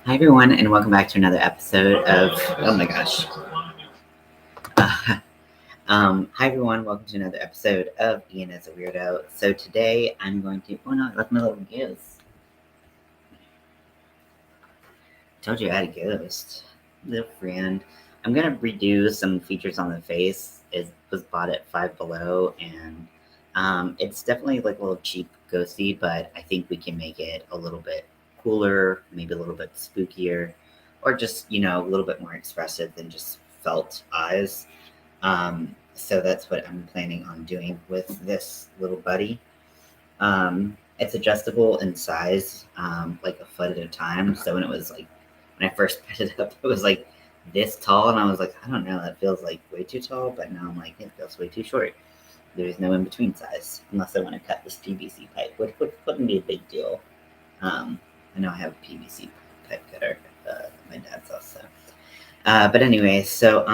Hi everyone, and welcome back to another episode of. Oh my gosh. Hi everyone, welcome to another episode of Ian as a Weirdo. So today I'm going to. Oh no, I left my little ghost. Told you I had a ghost. Little friend. I'm gonna redo some features on the face. It was bought at Five Below, and it's definitely like a little cheap ghosty, but I think we can make it a little bit cooler, maybe a little bit spookier, or just a little bit more expressive than just felt eyes. So that's what I'm planning on doing with this little buddy. It's adjustable in size, like a foot at a time. So when I first picked it up, it was like this tall, and I was like, I don't know, that feels like way too tall. But now I'm like, it feels way too short. There's no in between size, unless I want to cut this PVC pipe, which wouldn't be a big deal. I know I have a PVC pipe cutter at my dad's house. So. But anyway, so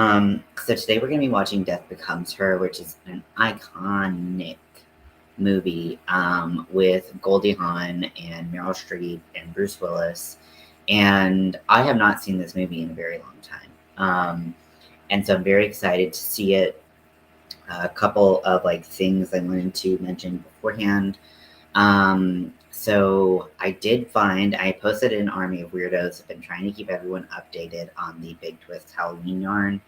today we're gonna be watching Death Becomes Her, which is an iconic movie with Goldie Hawn and Meryl Streep and Bruce Willis. And I have not seen this movie in a very long time. And so I'm very excited to see it. A couple of things I wanted to mention beforehand. So I posted an Army of Weirdos. I've been trying to keep everyone updated on the Big Twist Halloween yarn.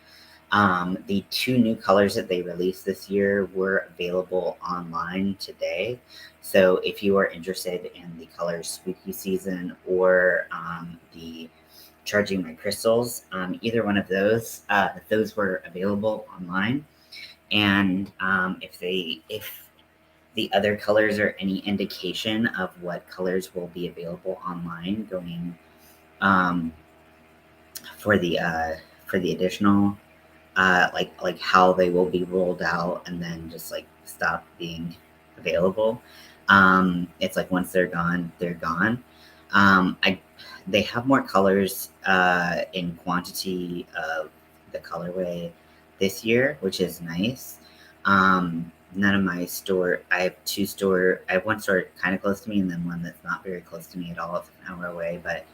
The two new colors that they released this year were available online today. So if you are interested in the colors Spooky Season or the Charging My Crystals, either one of those were available online. And if the other colors are any indication of what colors will be available online going for the additional like how they will be rolled out and then just stop being available. It's like once they're gone, they're gone. They have more colors in quantity of the colorway this year, which is nice. None of my store. I have one store kind of close to me, and then one that's not very close to me at all. It's an hour away, but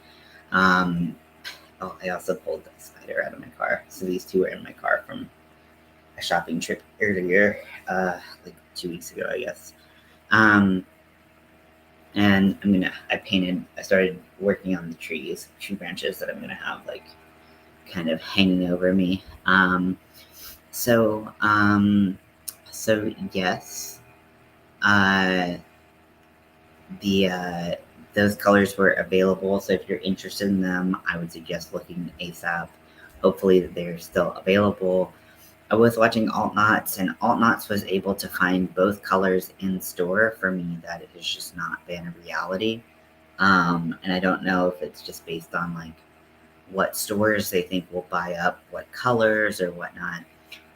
I also pulled the spider out of my car. So these two were in my car from a shopping trip earlier, like 2 weeks ago, I guess. And I started working on the tree branches that I'm gonna have kind of hanging over me. So yes, those colors were available. So if you're interested in them, I would suggest looking ASAP. Hopefully they're still available. I was watching Alt Knots, and Alt Knots was able to find both colors in store. For me, that has just not been a reality. And I don't know if it's just based on what stores they think will buy up what colors or whatnot.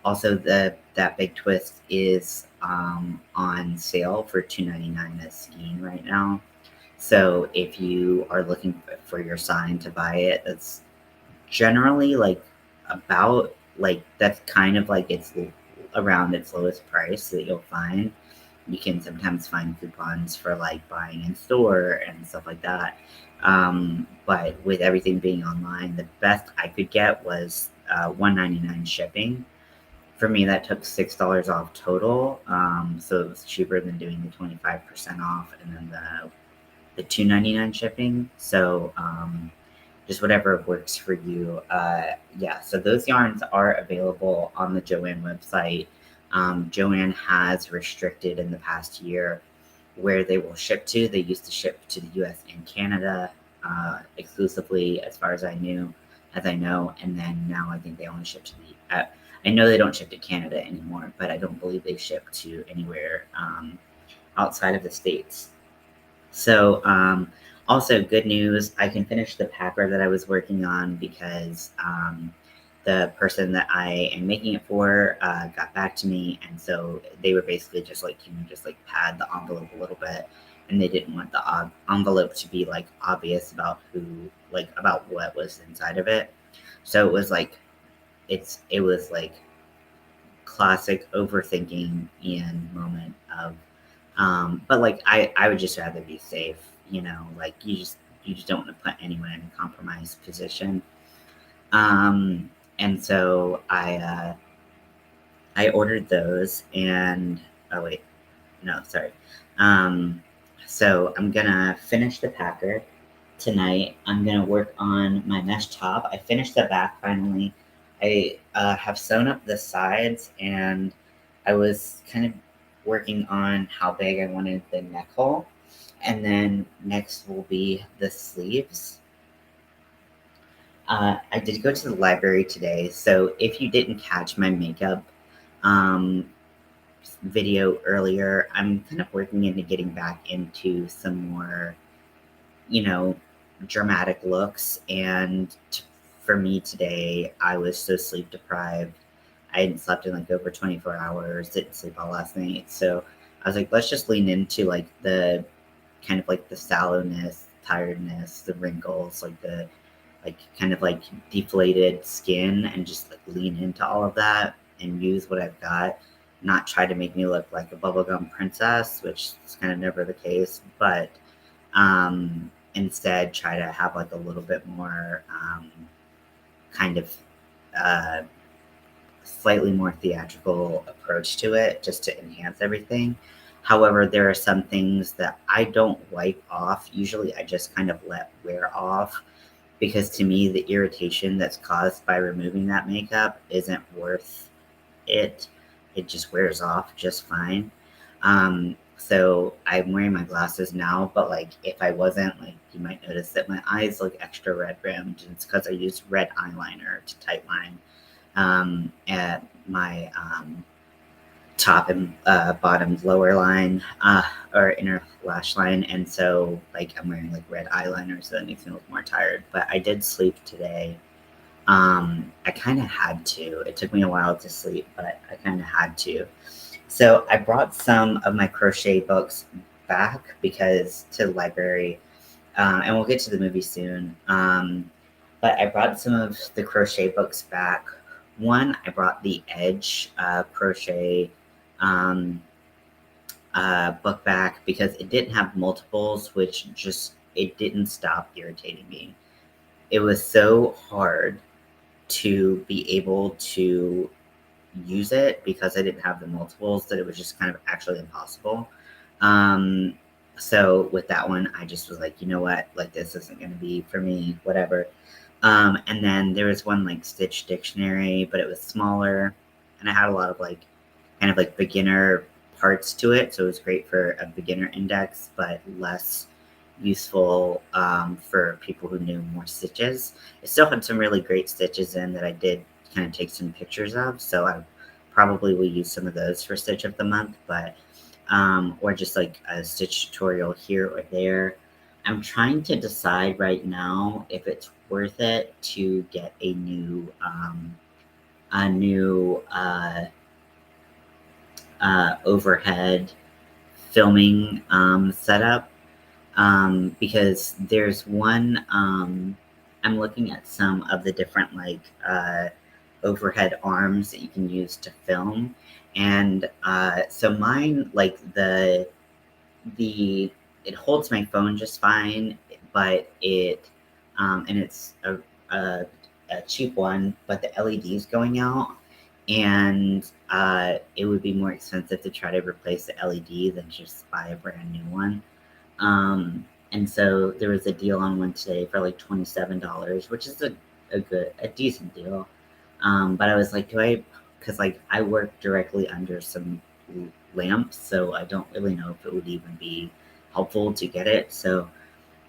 Also, that Big Twist is on sale for $2.99 at Skiing right now. So if you are looking for your sign to buy it, that's generally about that's kind of it's around its lowest price that you'll find. You can sometimes find coupons for buying in store and stuff like that. But with everything being online, the best I could get was $1.99 shipping. For me, that took $6 off total. So it was cheaper than doing the 25% off and then the $2.99 shipping. So just whatever works for you. Yeah, so those yarns are available on the Joann website. Joann has restricted in the past year where they will ship to. They used to ship to the US and Canada exclusively, as far as I know. And then now I think they only ship to the I know they don't ship to Canada anymore, but I don't believe they ship to anywhere outside of the States. So also good news, I can finish the packer that I was working on because the person that I am making it for got back to me, and so they were basically just can you just pad the envelope a little bit, and they didn't want the envelope to be obvious about about what was inside of it. So it was it was classic overthinking Ian moment of but I would just rather be safe, you you just don't want to put anyone in a compromised position. And so I ordered those, and oh wait, no, sorry. Um, so I'm gonna finish the packer tonight. I'm gonna work on my mesh top. I finished the back finally. I have sewn up the sides, and I was kind of working on how big I wanted the neck hole. And then next will be the sleeves. I did go to the library today, so if you didn't catch my makeup um, video earlier, I'm kind of working into getting back into some more, you know, dramatic looks. And for me today, I was so sleep deprived. I hadn't slept in like over 24 hours, didn't sleep all last night. So I was like, let's just lean into like the kind of like the sallowness, tiredness, the wrinkles, like the like kind of like deflated skin, and just like lean into all of that and use what I've got. Not try to make me look like a bubblegum princess, which is kind of never the case, but instead try to have like a little bit more kind of uh, slightly more theatrical approach to it, just to enhance everything. However, there are some things that I don't wipe off. Usually I just kind of let wear off, because to me, the irritation that's caused by removing that makeup isn't worth it. It just wears off just fine. So I'm wearing my glasses now, but like if I wasn't, like you might notice that my eyes look extra red rimmed, and it's because I used red eyeliner to tightline at my top and bottom lower line or inner lash line. And so like I'm wearing like red eyeliner, so that makes me look more tired. But I did sleep today. I kind of had to. It took me a while to sleep, but I kind of had to. So I brought some of my crochet books back because to the library, and we'll get to the movie soon. But I brought some of the crochet books back. One, I brought the Edge crochet book back because it didn't have multiples, which just it didn't stop irritating me. It was so hard to be able to use it because I didn't have the multiples that it was just kind of actually impossible. So with that one, I just was like, you know what, like this isn't going to be for me, whatever. And then there was one like Stitch Dictionary, but it was smaller, and I had a lot of like kind of like beginner parts to it, so it was great for a beginner index, but less useful for people who knew more stitches. It still had some really great stitches in that I did kind of take some pictures of, so I probably will use some of those for Stitch of the Month, but or just like a stitch tutorial here or there. I'm trying to decide right now if it's worth it to get a new overhead filming setup, because there's one. I'm looking at some of the different like overhead arms that you can use to film, and so mine, like the it holds my phone just fine, but it and it's a cheap one, but the LED is going out, and it would be more expensive to try to replace the LED than just buy a brand new one. And so there was a deal on one today for like $27, which is a decent deal. But I was like, because like I work directly under some lamps, so I don't really know if it would even be helpful to get it. So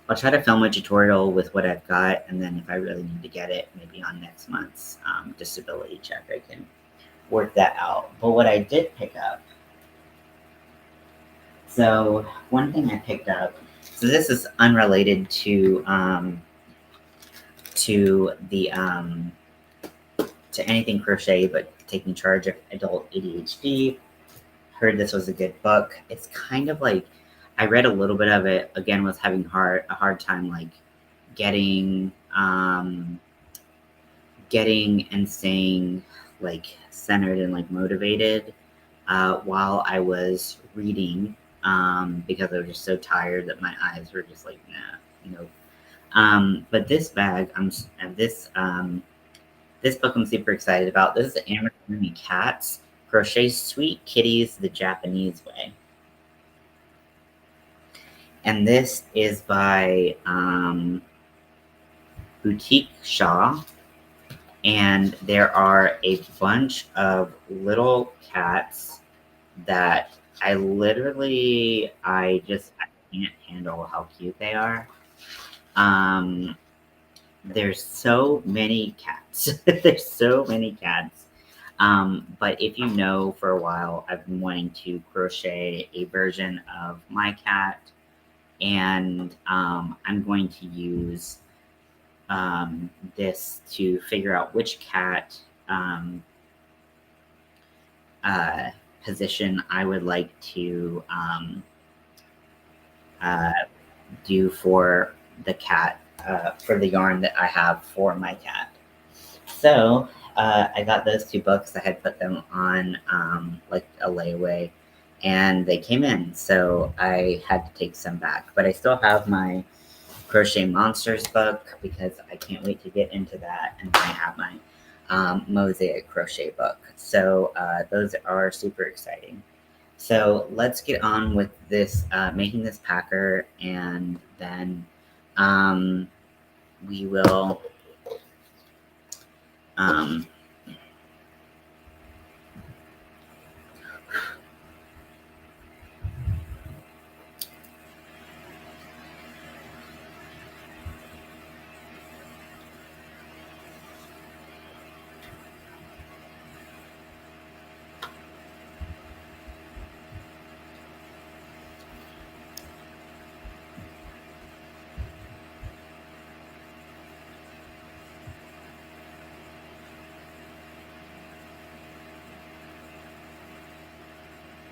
I'll try to film a tutorial with what I've got, and then if I really need to get it, maybe on next month's disability check, I can work that out. But what I did pick up, so one thing I picked up, so this is unrelated to the to anything crochet, but taking charge of adult ADHD. Heard this was a good book. It's kind of like I read a little bit of it. Again, was having a hard time like getting and staying like centered and like motivated while I was reading, because I was just so tired that my eyes were just like, nah, you know. But this bag, this book I'm super excited about. This is Amazon Cats Crochet Sweet Kitties the Japanese Way. And this is by Boutique Shaw. And there are a bunch of little cats that I can't handle how cute they are. There's so many cats. There's so many cats. But if you know, for a while, I've been wanting to crochet a version of my cat, and I'm going to use this to figure out which cat uh, position I would like to uh, do for the cat, for the yarn that I have for my cat. So I got those two books. I had put them on like a layaway, and they came in. So I had to take some back. But I still have my Crochet Monsters book because I can't wait to get into that. And then I have my Mosaic crochet book. So those are super exciting. So let's get on with this, making this packer, and then we will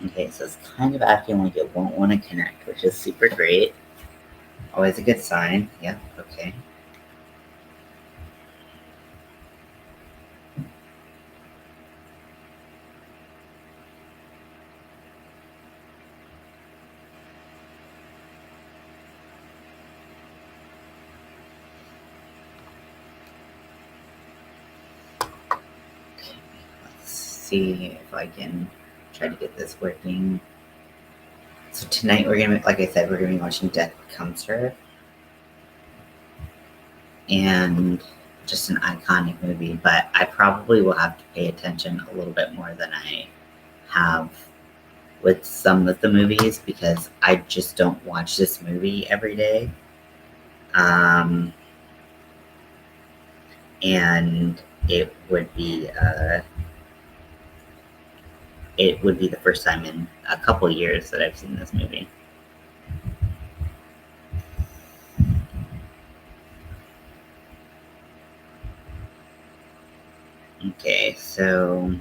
okay, so it's kind of acting like it won't want to connect, which is super great. Always a good sign. Yep, okay. Okay, let's see if I can try to get this working. So tonight we're gonna, like I said, we're gonna be watching Death Comes Her, and just an iconic movie. But I probably will have to pay attention a little bit more than I have with some of the movies because I just don't watch this movie every day. And it would be the first time in a couple years that I've seen this movie. Okay, so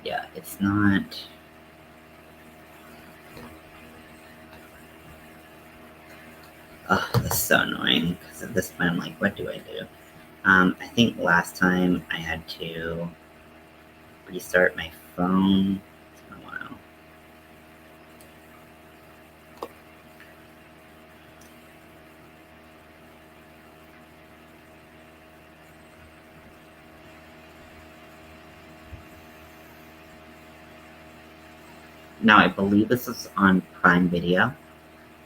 yeah, it's not. Oh, this is so annoying because at this point I'm like, what do I do? I think last time I had to restart my phone. It's been a while. Now I believe this is on Prime Video.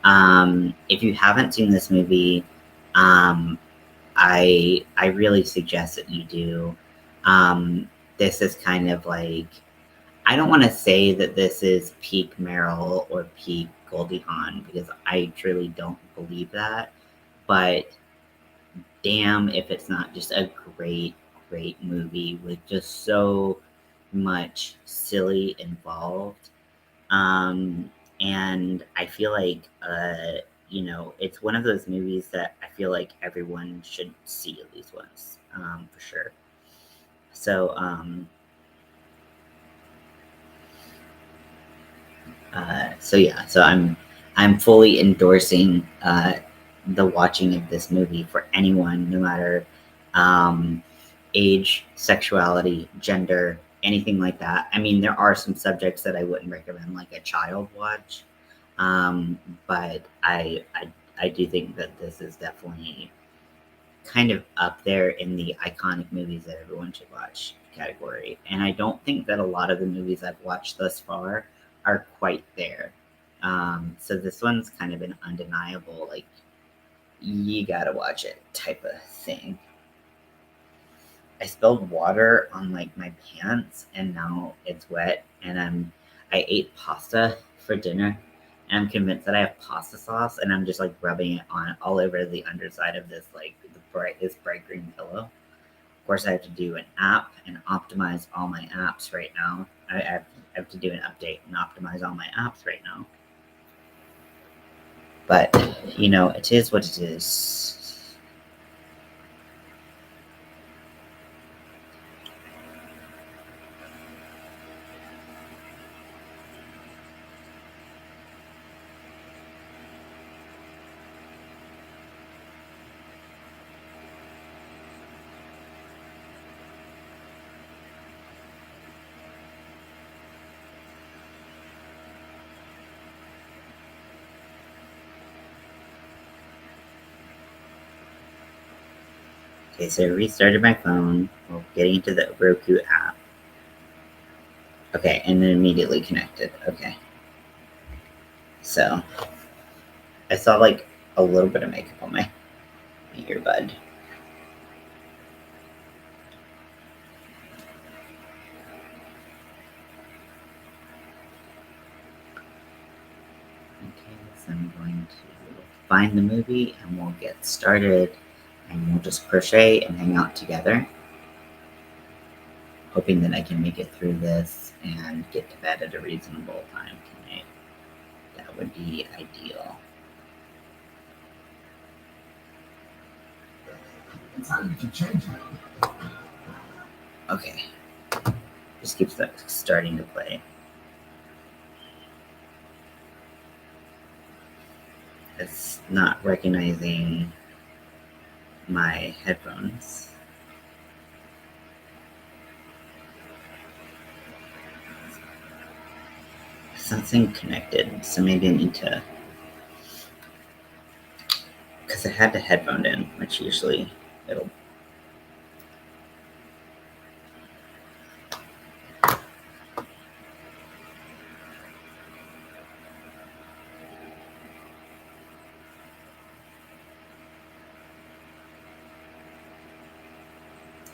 If you haven't seen this movie, I really suggest that you do. This is kind of like, I don't want to say that this is peak Meryl or peak Goldie Hawn because I truly don't believe that. But damn, if it's not just a great, great movie with just so much silly involved. And I feel like, it's one of those movies that I feel like everyone should see at least once, for sure. So, so yeah, so I'm fully endorsing the watching of this movie for anyone, no matter um, age, sexuality, gender, anything like that. I mean, there are some subjects that I wouldn't recommend, like a child watch, um, but I do think that this is definitely kind of up there in the iconic movies that everyone should watch category. And I don't think that a lot of the movies I've watched thus far are quite there. So this one's kind of an undeniable, like, you gotta watch it type of thing. I spilled water on like my pants and now it's wet and I ate pasta for dinner and I'm convinced that I have pasta sauce and I'm just like rubbing it on all over the underside of this like this bright green pillow. Of course I have to do an app and optimize all my apps right now. I have to do an update and optimize all my apps right now. But you know, it is what it is. Okay, so I restarted my phone while getting into the Roku app. Okay, and then immediately connected. Okay. So I saw like a little bit of makeup on my earbud. Okay, so I'm going to find the movie and we'll get started and we'll just crochet and hang out together. Hoping that I can make it through this and get to bed at a reasonable time tonight. That would be ideal. It's time to change it. Okay. Just keeps starting to play. It's not recognizing my headphones. Something connected, so maybe I need to, because I had the headphone in, which usually it'll.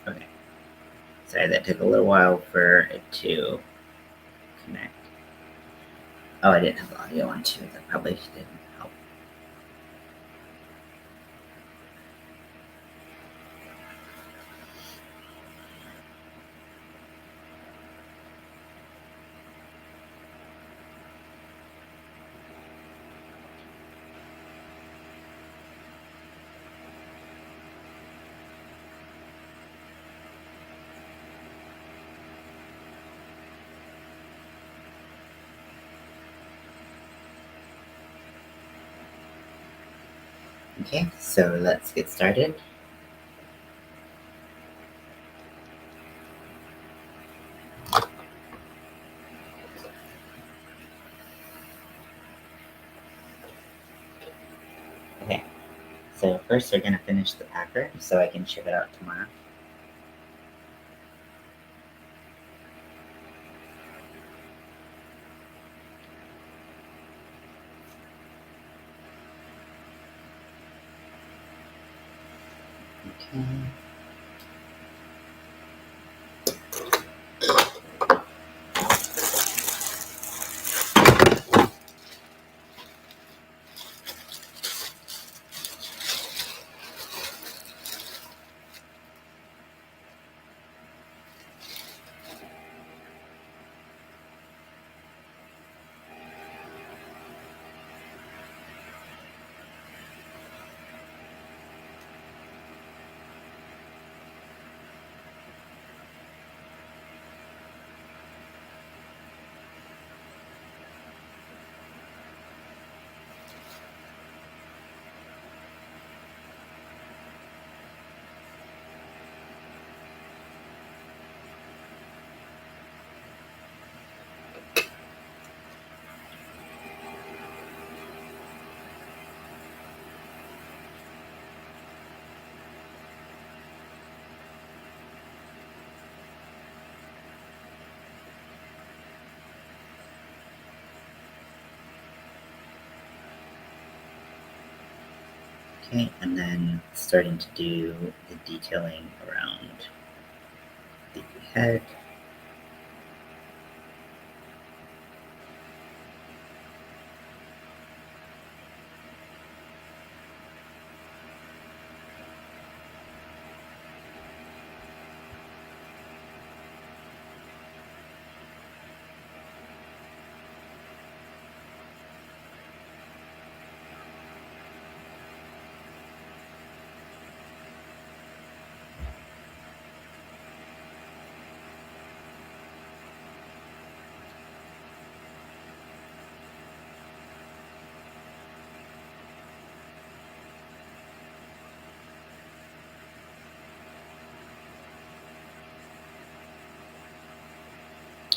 Okay. Sorry, that took a little while for it to connect. Oh, I didn't have the audio on too. That probably didn't help. Okay, so let's get started. Okay, so first we're going to finish the packer so I can ship it out tomorrow. Okay. Okay, and then starting to do the detailing around the head.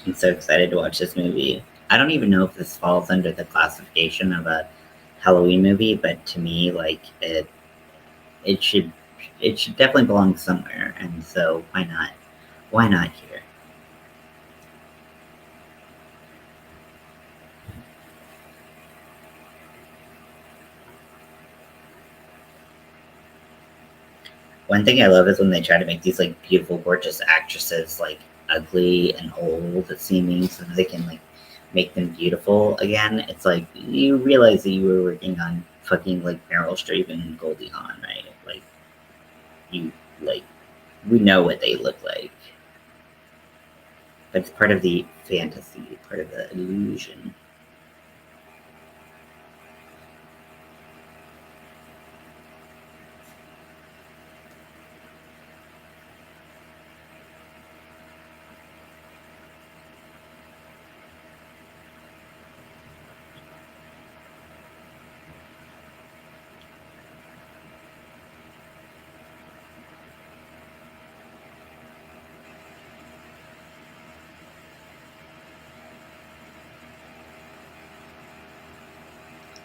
I'm so excited to watch this movie. I don't even know if this falls under the classification of a Halloween movie, but to me, like it should it should definitely belong somewhere, and so why not? Why not here? One thing I love is when they try to make these like beautiful, gorgeous actresses like ugly and old seeming, so that they can like make them beautiful again. It's like you realize that you were working on fucking like Meryl Streep and Goldie Hawn, right? Like you like we know what they look like, but it's part of the fantasy, part of the illusion.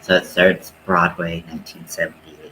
So it starts Broadway, 1978.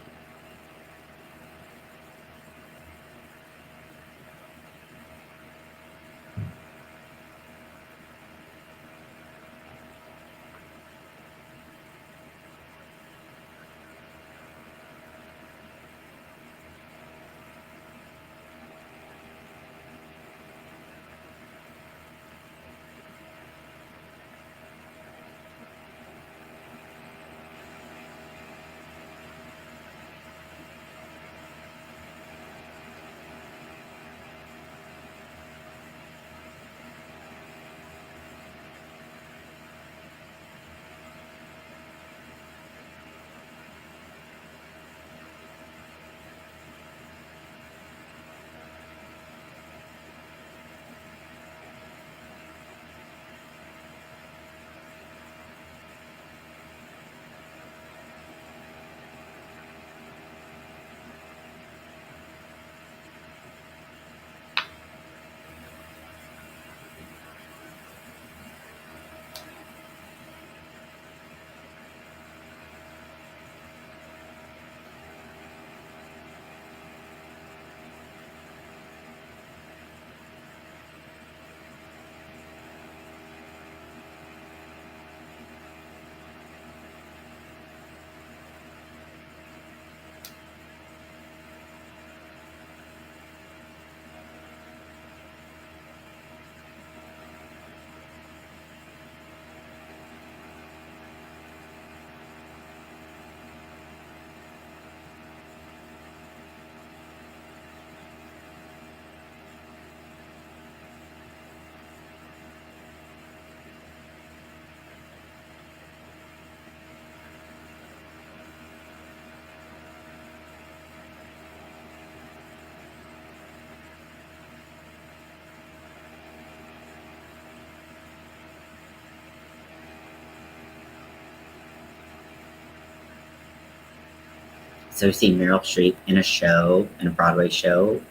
So we see Meryl Streep in a show, in a Broadway show,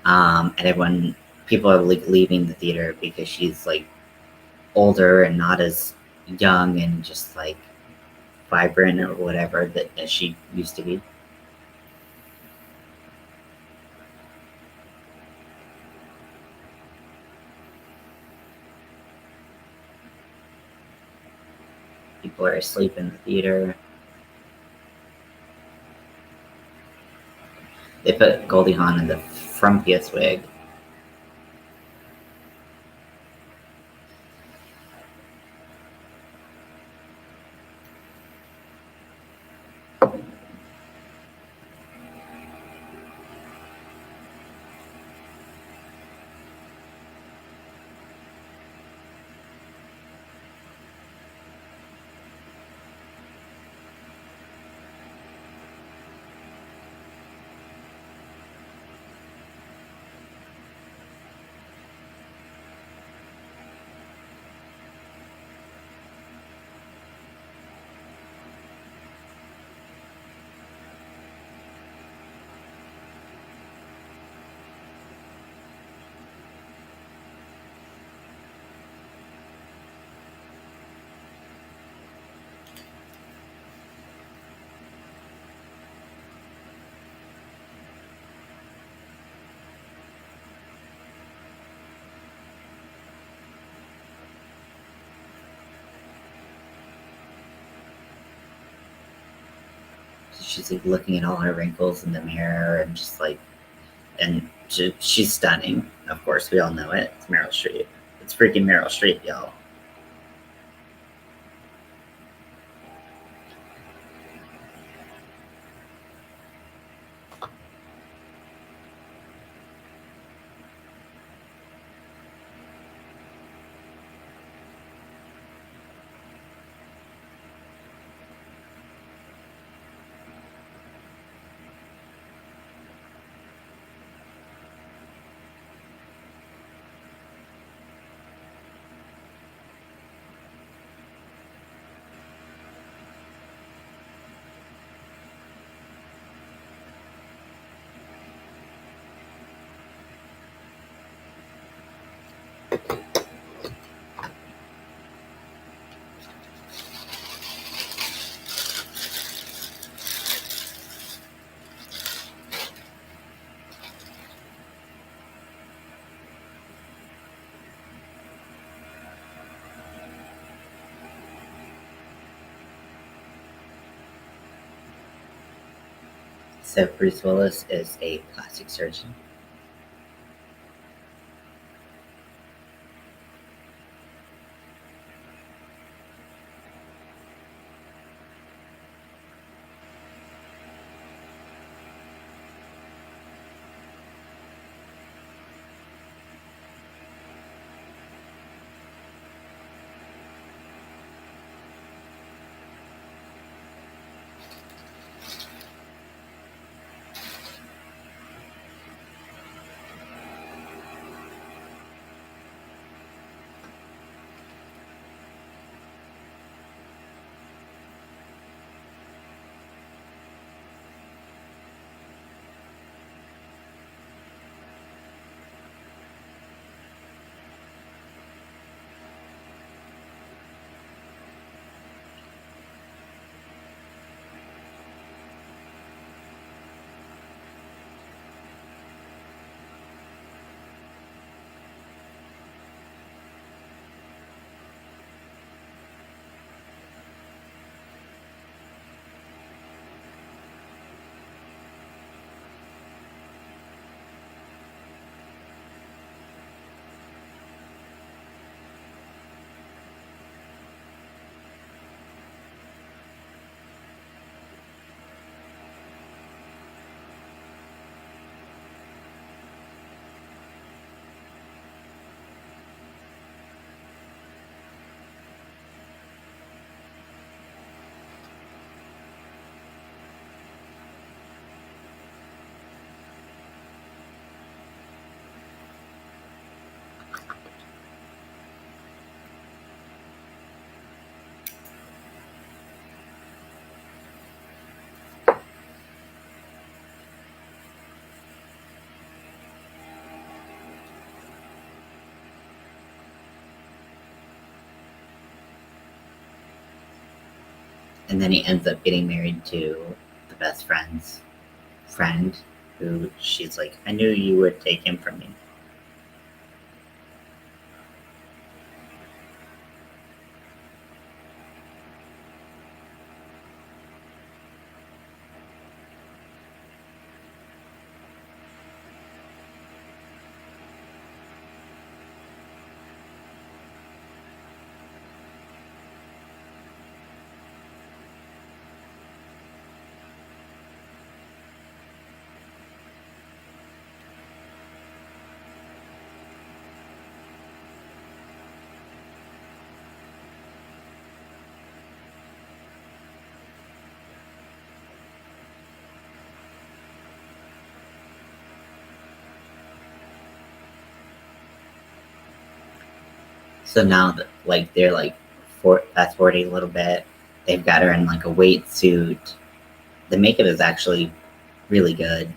and people are like leaving the theater because she's like older and not as young and just like vibrant or whatever that as she used to be. People are asleep in the theater. They put Goldie Hawn in the frumpiest wig. She's like looking at all her wrinkles in the mirror and just like, and she's stunning. Of course, we all know it. It's Meryl Streep. It's freaking Meryl Streep, y'all. So Bruce Willis is a plastic surgeon. And then he ends up getting married to the best friend's friend, who she's like, I knew you would take him from me. So now that like they're like fast forwarding a little bit, they've got her in like a weight suit. The makeup is actually really good.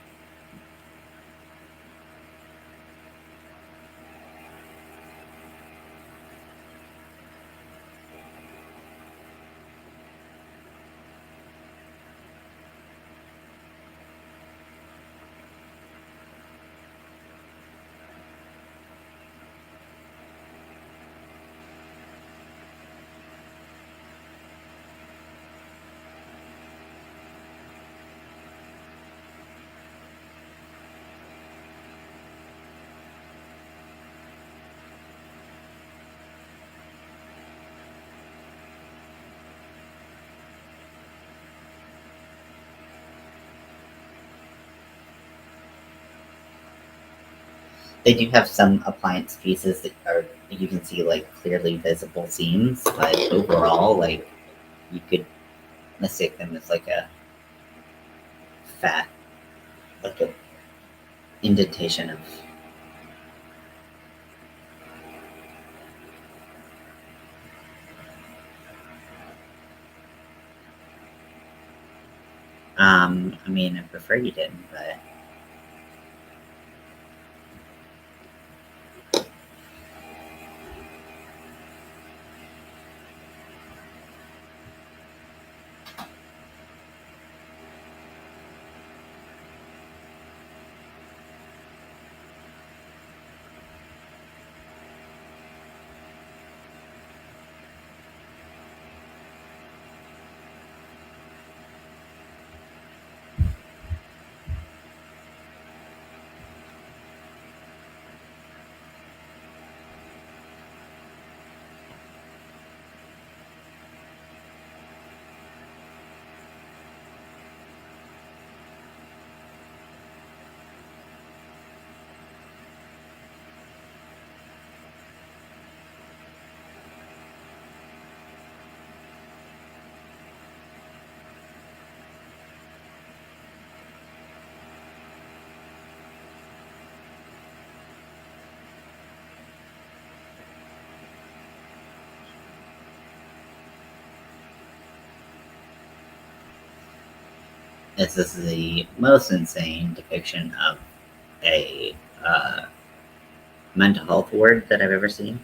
They do have some appliance pieces that are you can see like clearly visible seams, but overall, like you could mistake them as like a fat, like a indentation of. I mean, I prefer you didn't, but this is the most insane depiction of a mental health ward that I've ever seen.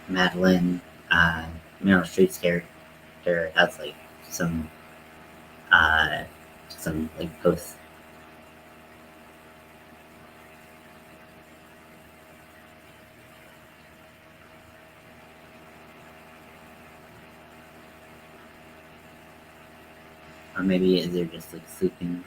Madeline, Meryl Streep's character has like some uh, some like post. Or maybe they're just like sleeping.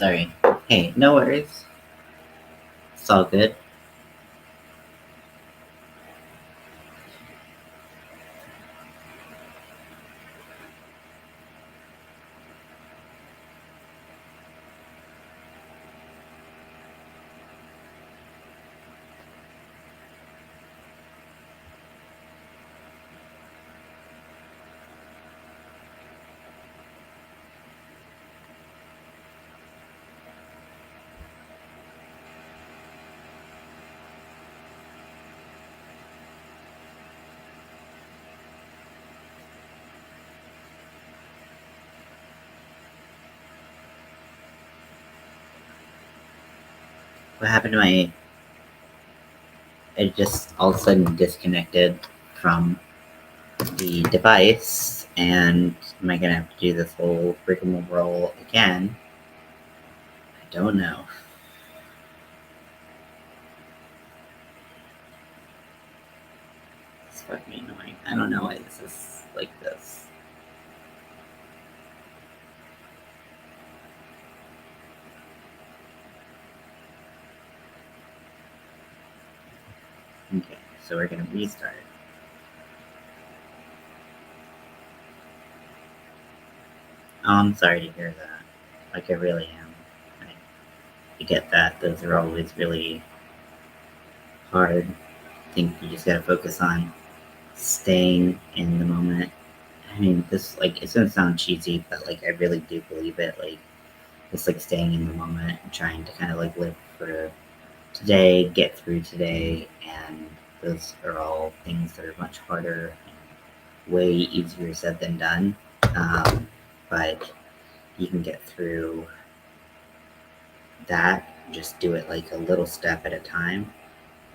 sorry. Hey, no worries. It's all good. What happened to my... It just all of a sudden disconnected from the device, and am I gonna have to do this whole rigmarole again? I don't know. It's fucking annoying. I don't know why this is like this. Okay, so we're gonna restart. Oh, I'm sorry to hear that. Like, I really am. I get that. Those are always really hard. I think you just gotta focus on staying in the moment. I mean, this, like, it's gonna sound cheesy, but, like, I really do believe it. Like, it's like staying in the moment and trying to kind of, like, live for today, get through today, and those are all things that are much harder and way easier said than done. But you can get through that. Just do it like a little step at a time.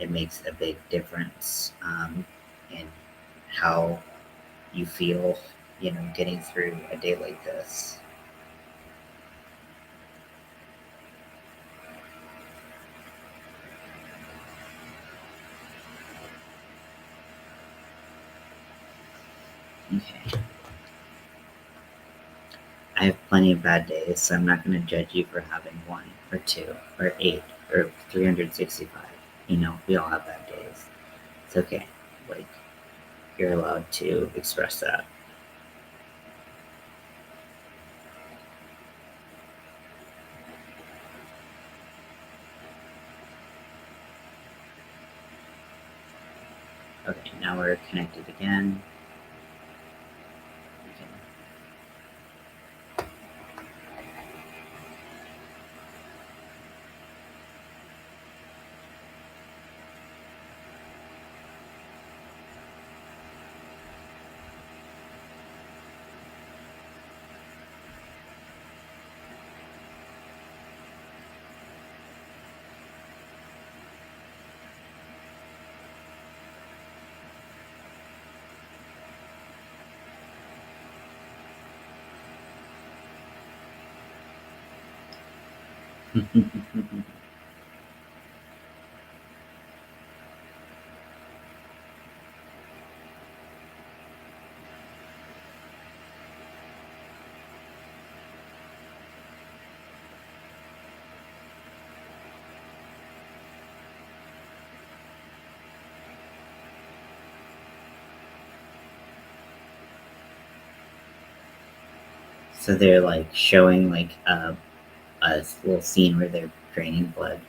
It makes a big difference in how you feel, getting through a day like this. Okay. I have plenty of bad days, so I'm not going to judge you for having one or two or eight or 365. We all have bad days. It's okay. Like, you're allowed to express that. Okay, now we're connected again. So they're like showing like a little scene where they're draining blood.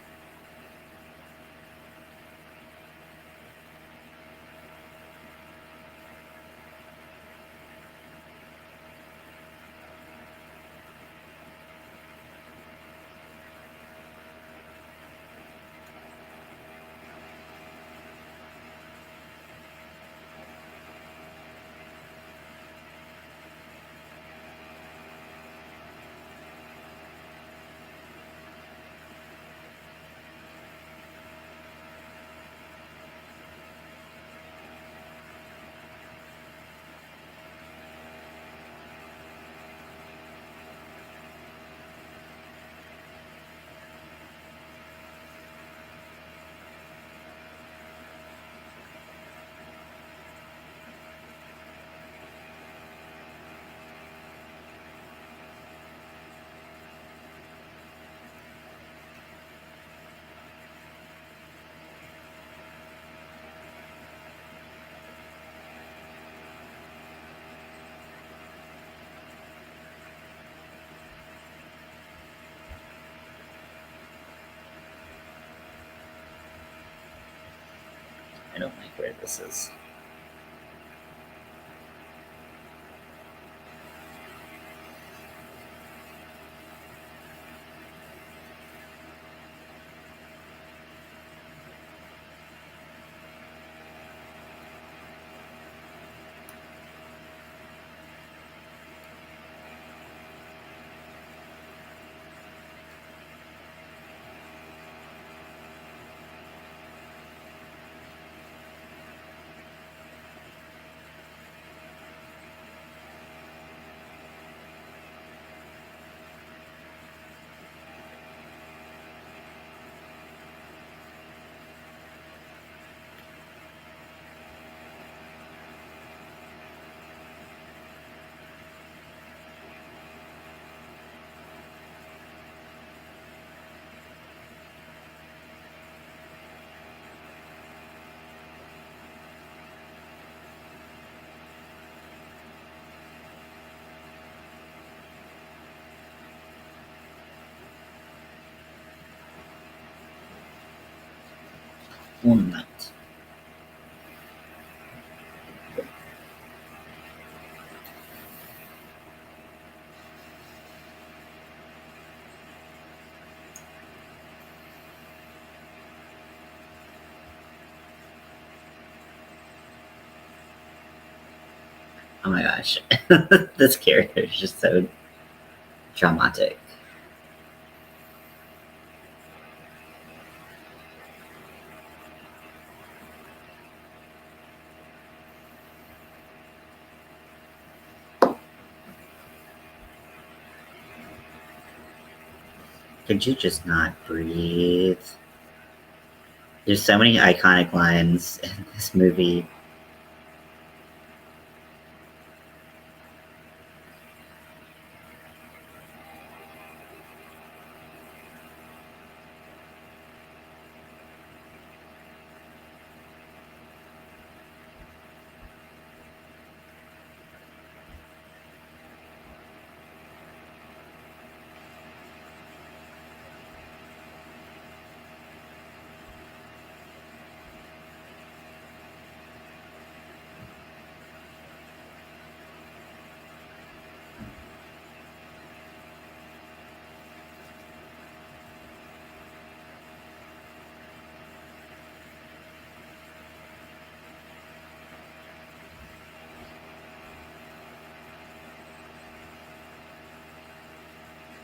I don't like where this is. Walnut. Oh my gosh. This character is just so dramatic. Could you just not breathe? There's so many iconic lines in this movie.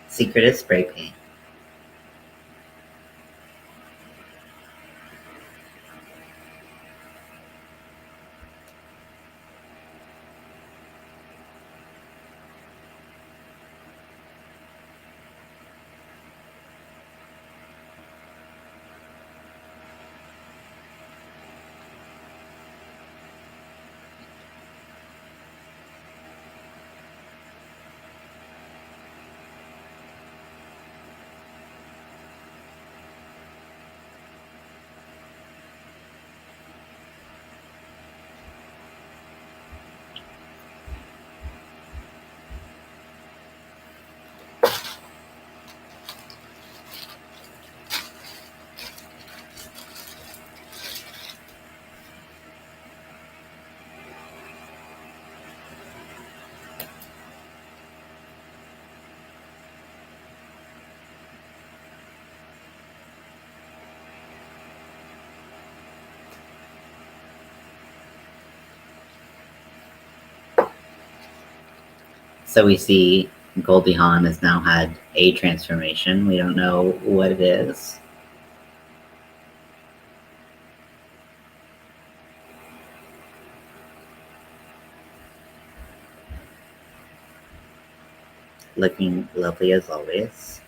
Secretive spray paint. So we see Goldie Hawn has now had a transformation. We don't know what it is. Looking lovely as always.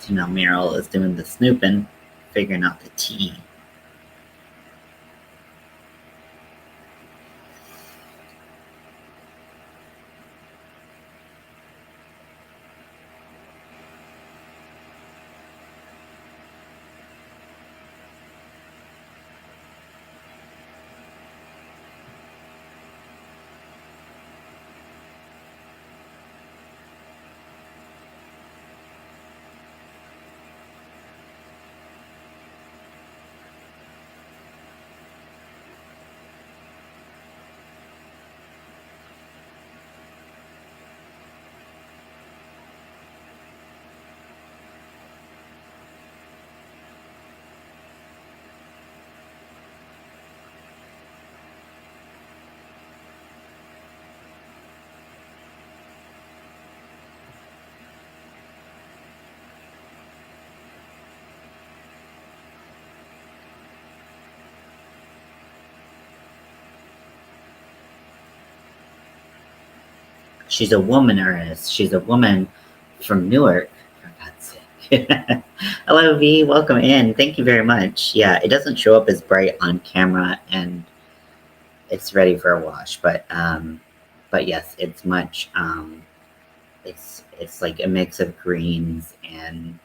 So now Meryl is doing the snooping, figuring out the tea. She's a womanist. She's a woman from Newark, for God's sake. Hello, V. Welcome in. Thank you very much. Yeah, it doesn't show up as bright on camera, and it's ready for a wash. But yes, it's much. It's like a mix of greens and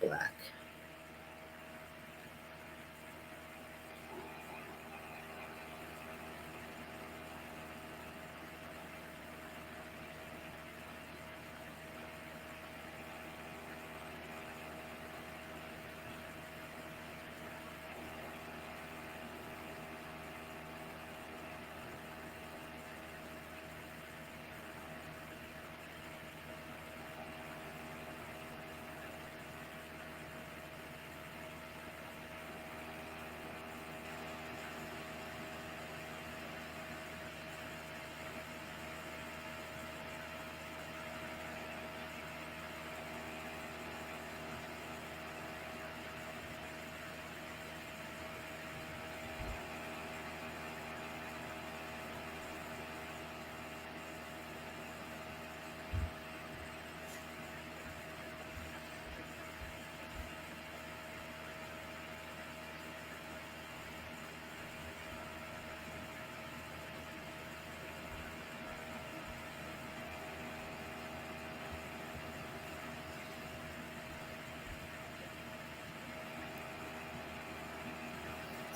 black.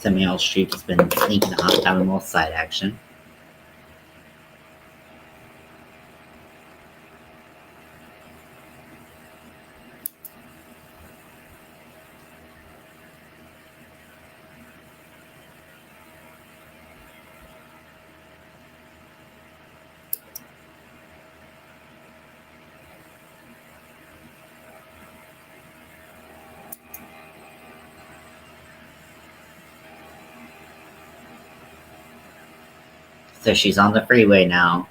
So Meryl Streep has been sneaking off, having a little side action. So she's on the freeway now.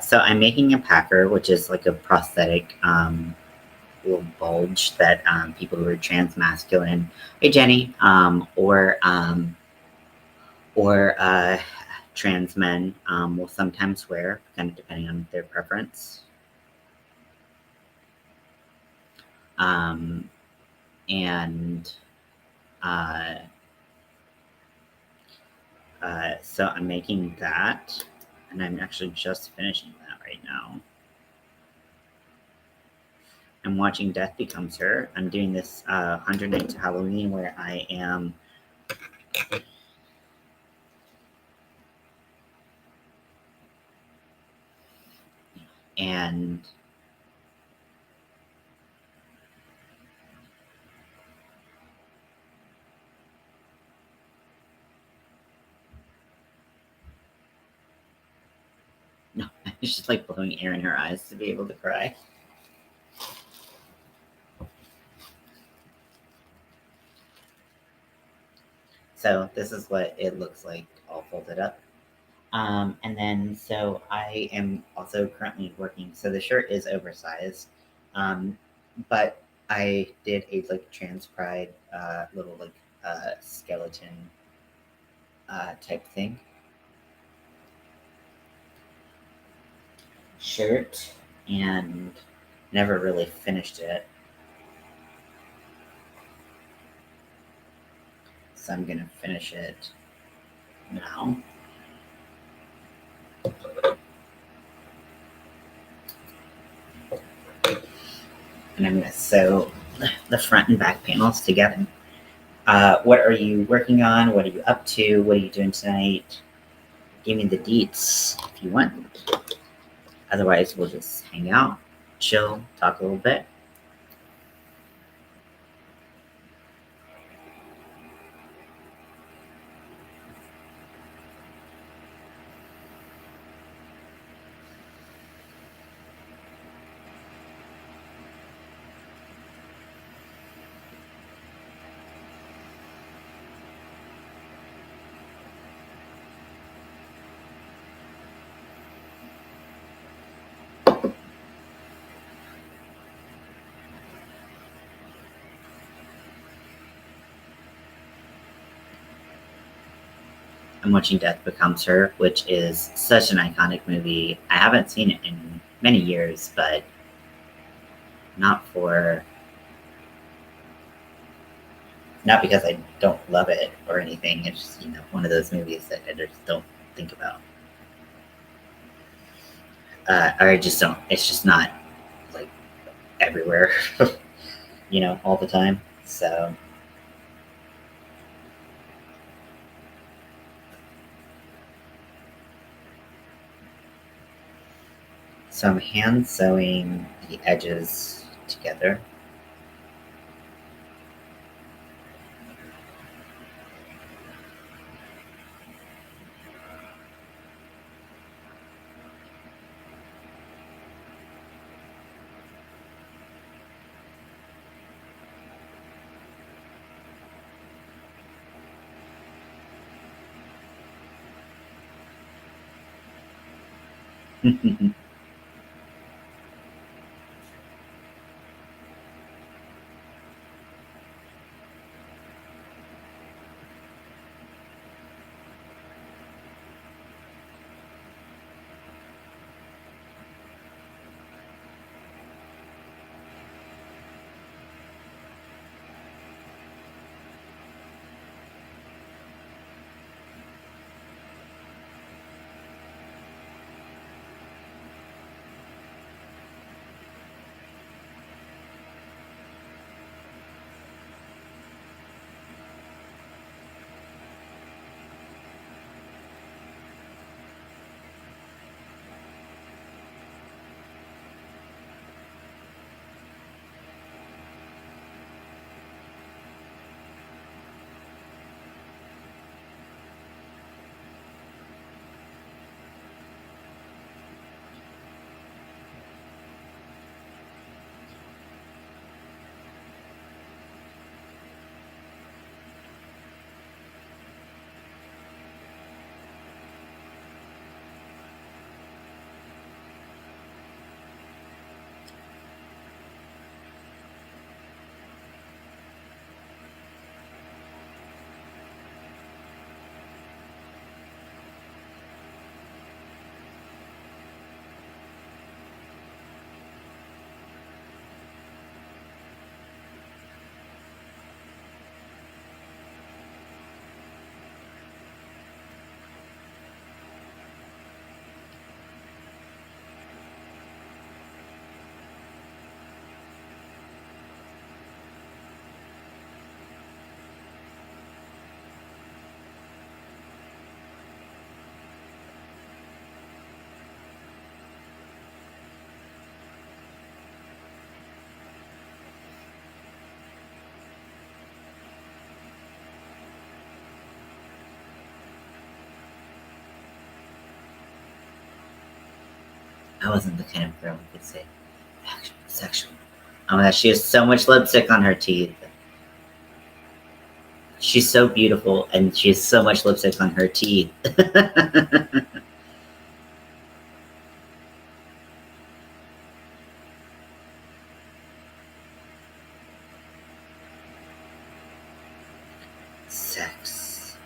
So I'm making a packer, which is like a prosthetic little bulge that people who are trans masculine, hey Jenny, or trans men will sometimes wear, kind of depending on their preference. Um, and so I'm making that, and I'm actually just finishing that right now. I'm watching Death Becomes Her. I'm doing this 100 Nights of Halloween where I am and no, it's just like blowing air in her eyes to be able to cry. So this is what it looks like all folded up. And then, so I am also currently working. So the shirt is oversized, but I did a like trans pride little like skeleton type thing. Shirt and Never really finished it. So I'm gonna finish it now. And I'm gonna sew the front and back panels together. What are you working on? What are you up to? What are you doing tonight? Give me the deets if you want. Otherwise, we'll just hang out, chill, talk a little bit. I'm watching Death Becomes Her, which is such an iconic movie. I haven't seen it in many years, but not for not because I don't love it or anything. It's just, one of those movies that I just don't think about. Or I just don't. It's just not like everywhere, all the time. So I'm hand sewing the edges together. I wasn't the kind of girl who could say sexual. Oh my gosh, she has so much lipstick on her teeth. She's so beautiful, and she has so much lipstick on her teeth. Sex.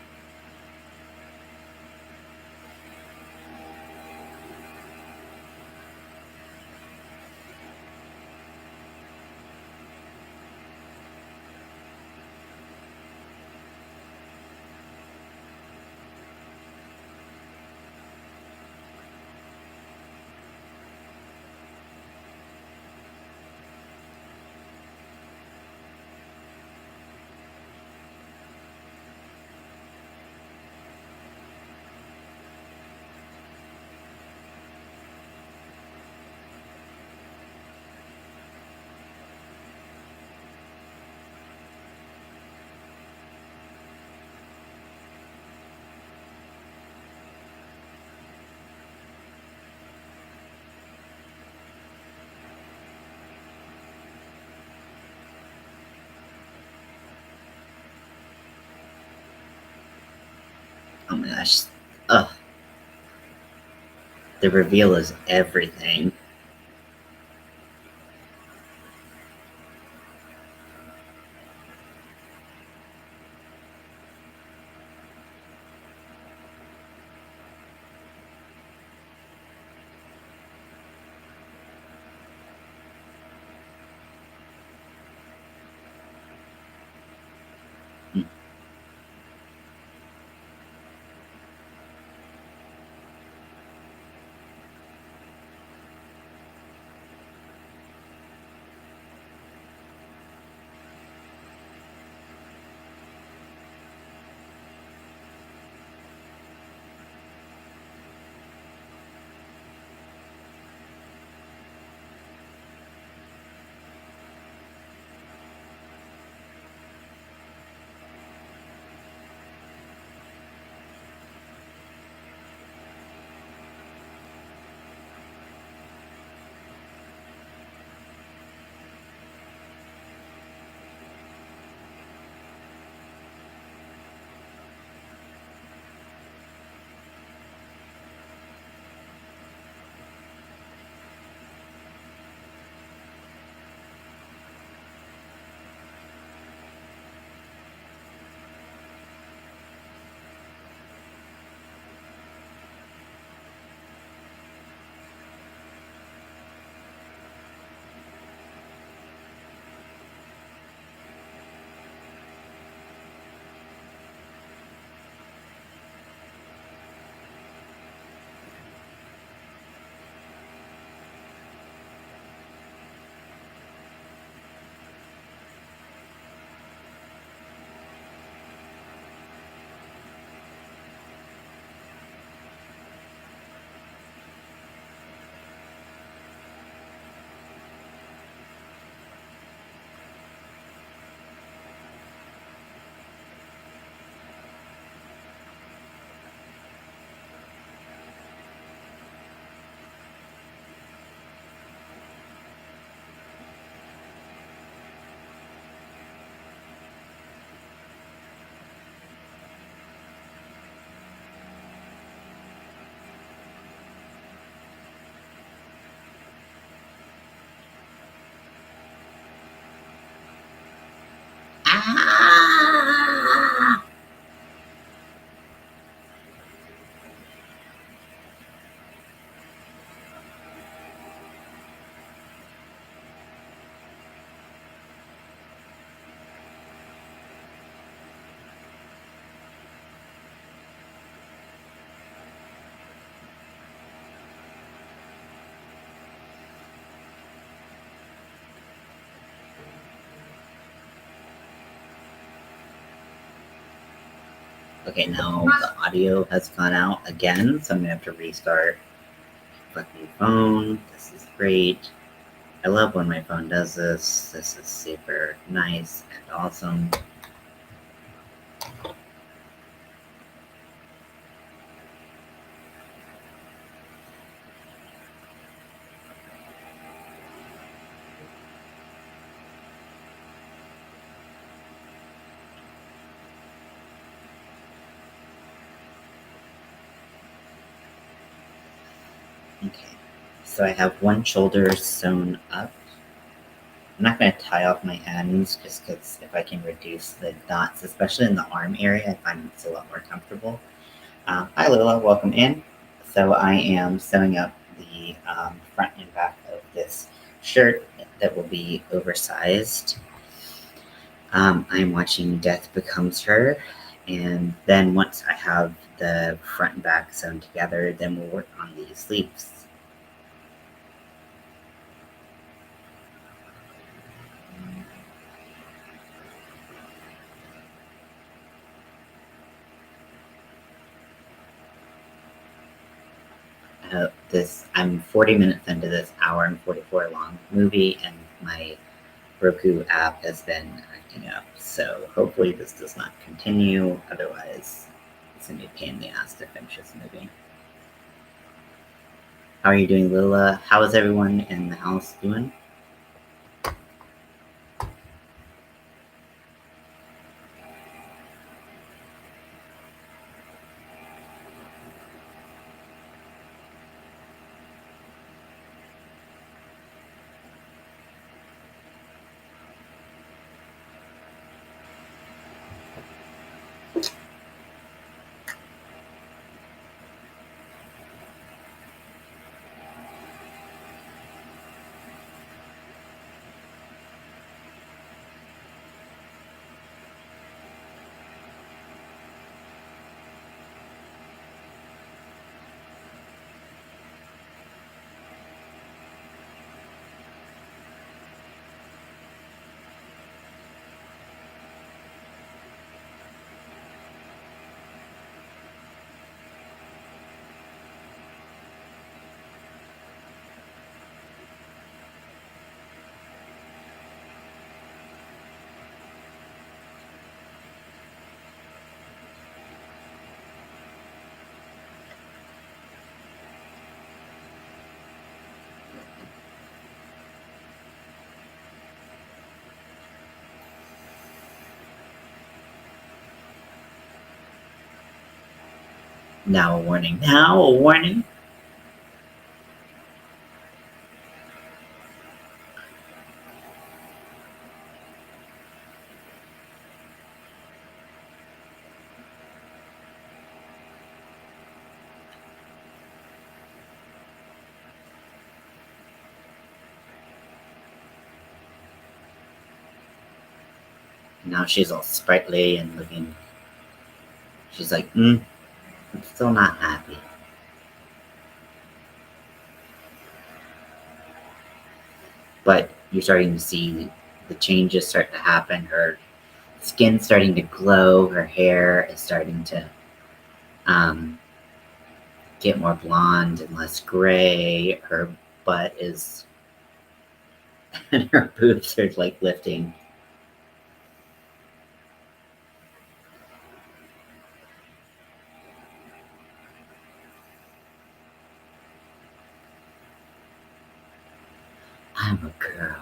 Oh my gosh. Ugh, the reveal is everything. Mm. Ah! Okay, now the audio has gone out again, so I'm gonna have to restart fucking phone. This is great. I love when my phone does this. This is super nice and awesome. Okay, so I have one shoulder sewn up. I'm not going to tie off my ends just because if I can reduce the knots, especially in the arm area, I find it's a lot more comfortable. Hi, Lola, welcome in. So I am sewing up the front and back of this shirt that will be oversized. I'm watching Death Becomes Her, and then once I have the front and back sewn together, then we'll work on the sleeves. I'm 40 minutes into this hour and 44 long movie, and my Roku app has been acting up. So hopefully this does not continue. Otherwise, it's gonna be a pain in the ass to finish this movie. How are you doing, Lila? How is everyone in the house doing? Now a warning. Now a warning. Now she's all sprightly and looking. She's like, I'm still not happy. But you're starting to see the changes start to happen. Her skin's starting to glow. Her hair is starting to um, get more blonde and less gray. Her butt is, and her boobs are like lifting. I'm a girl.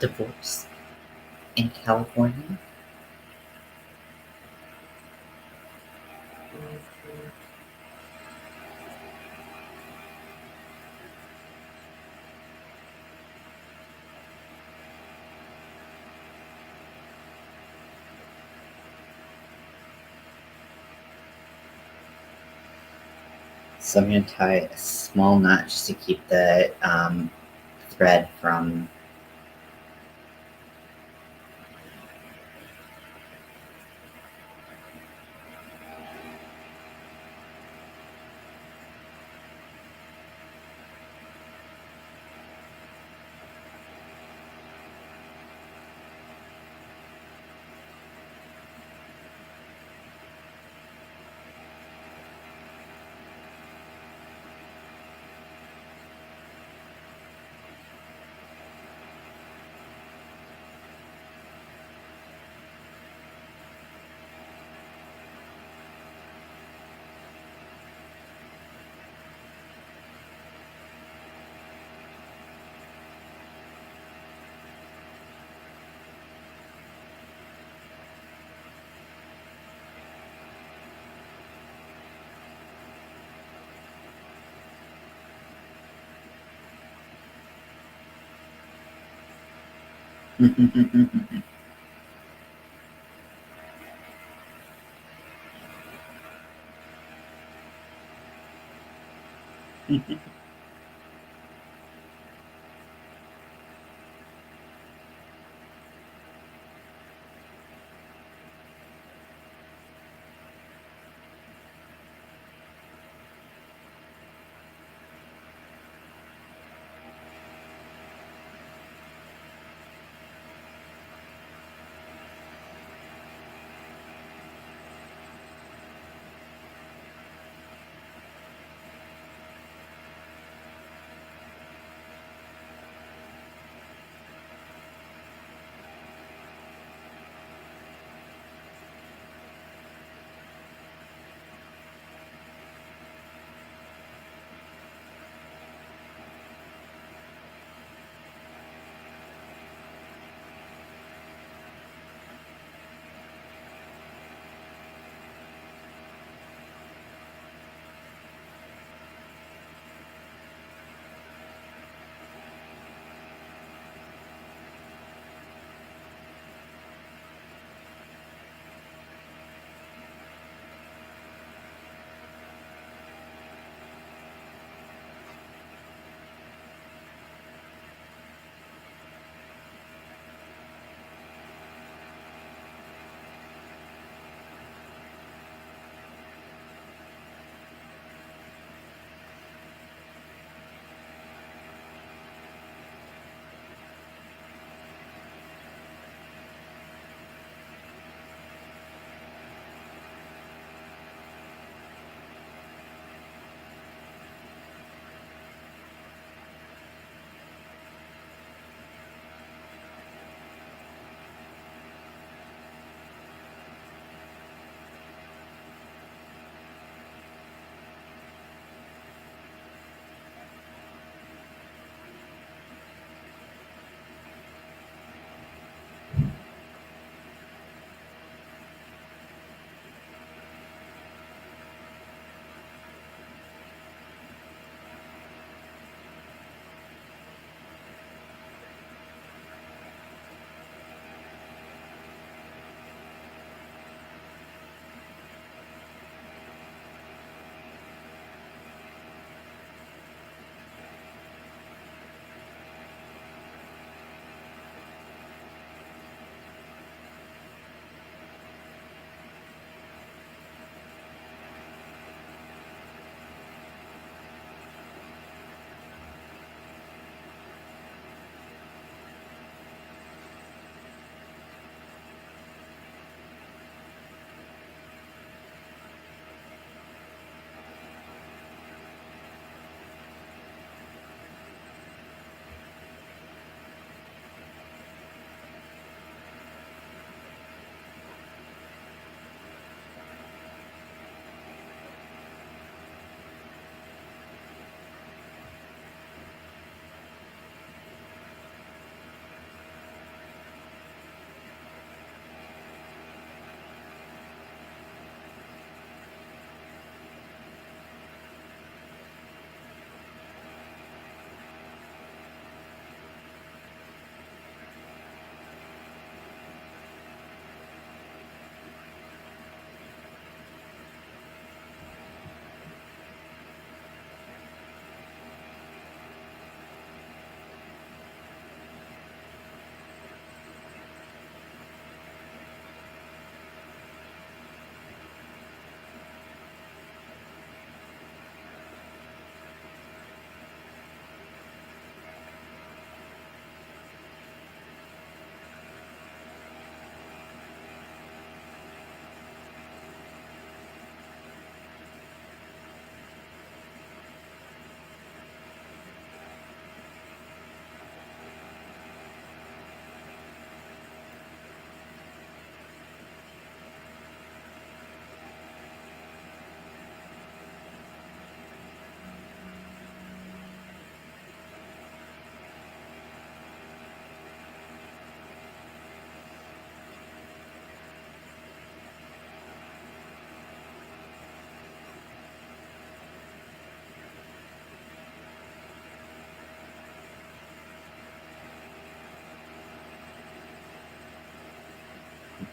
Divorce in California. So I'm going to tie a small knot just to keep the thread from.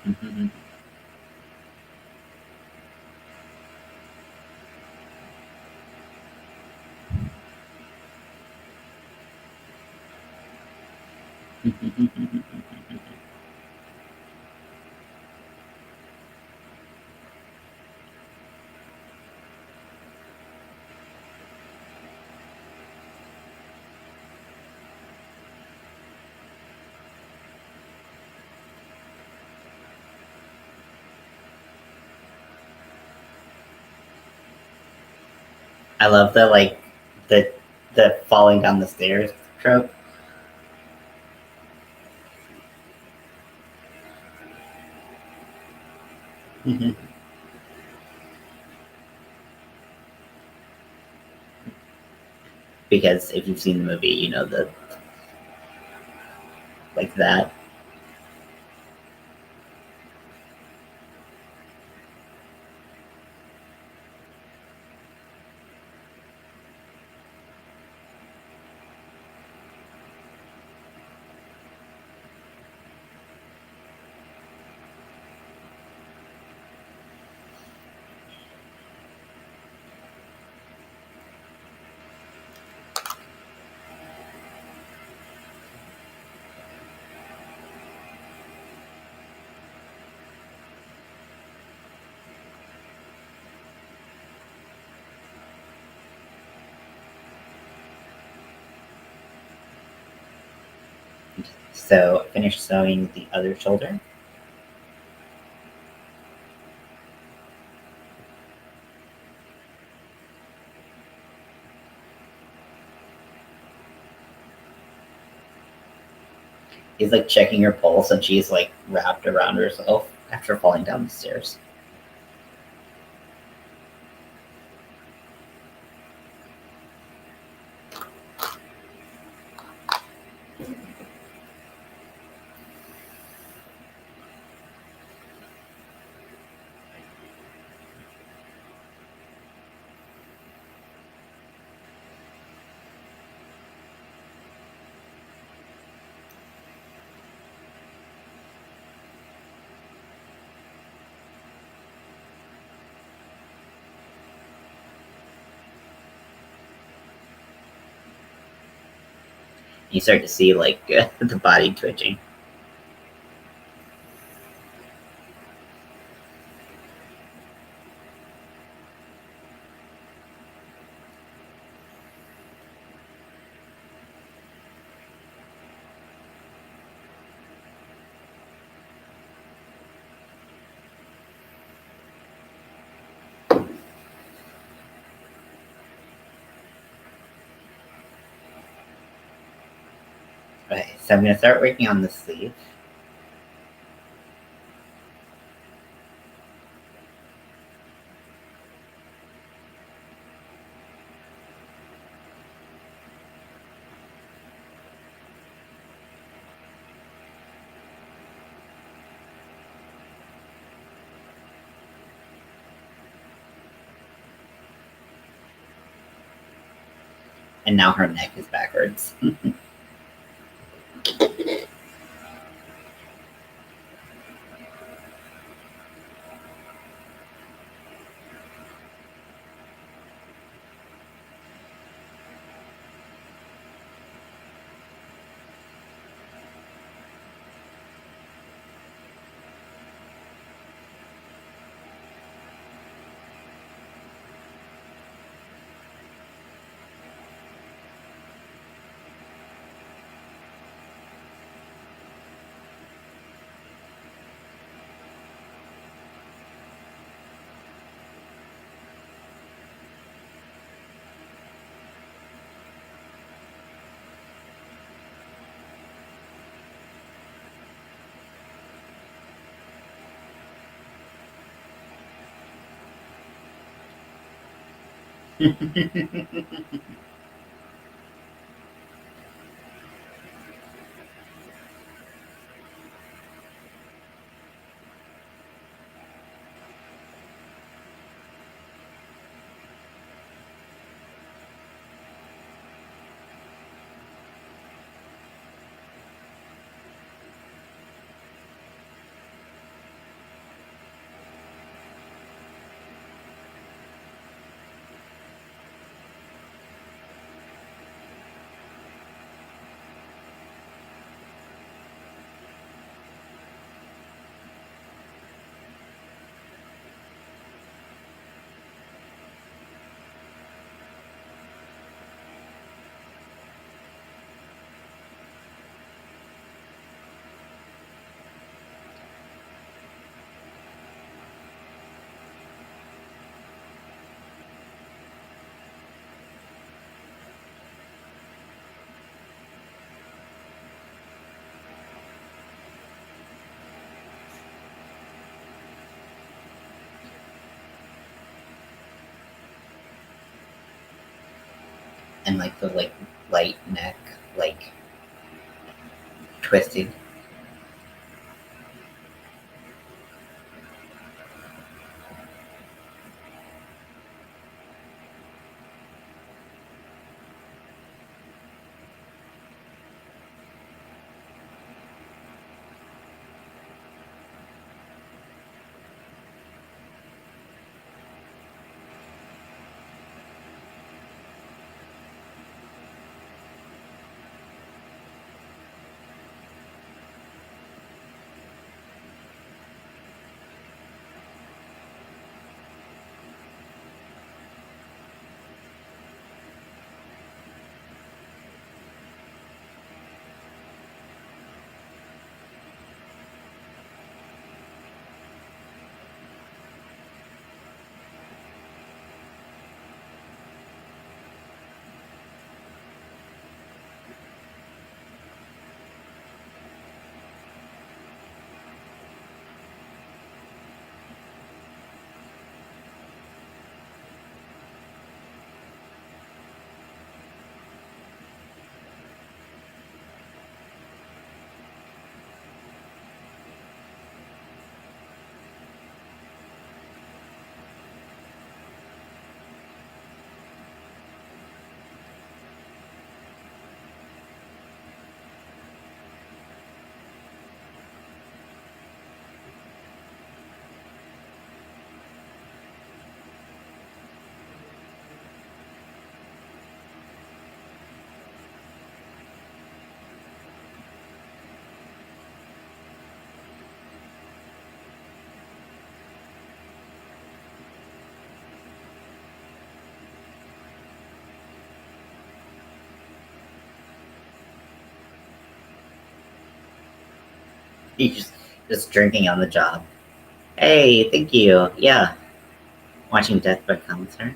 Mhm. I love the the falling down the stairs trope. Mhm. Because if you've seen the movie, you know that like that. So I finished sewing the other shoulder. He's like checking her pulse, and she's like wrapped around herself after falling down the stairs. You start to see like the body twitching. Okay, so I'm gonna start working on the sleeve. And now her neck is backwards. and like the like light neck like twisting. You just drinking on the job. Hey, thank you. Yeah, watching Death by Concert.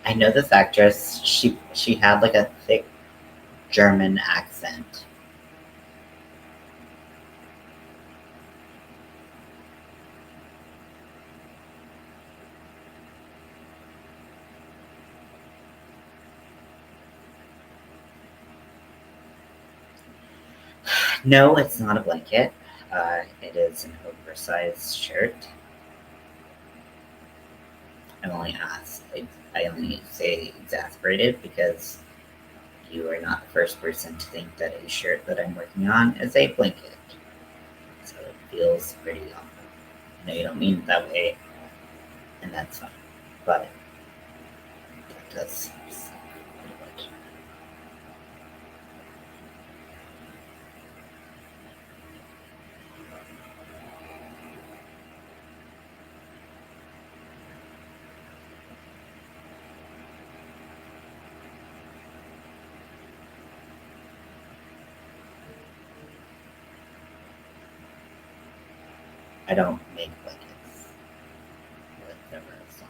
I know this actress. She had like a thick German accent. No, it's not a blanket. It is an oversized shirt. I only asked. I only say exasperated because you are not the first person to think that a shirt that I'm working on is a blanket. So it feels pretty awful. I know you don't mean it that way, and that's fine. But that does suck pretty much. I don't make blankets. I've never saw.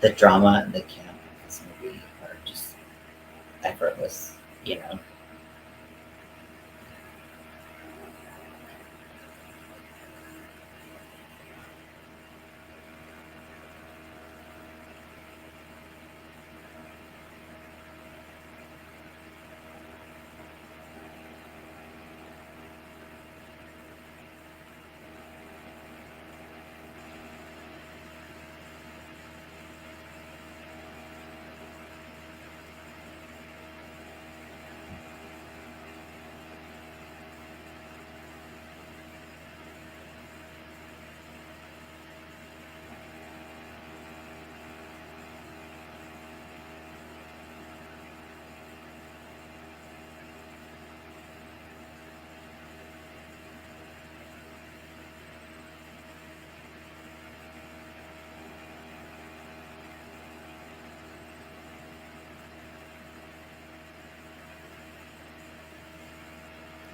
The drama and the camp of this movie are just effortless, you know.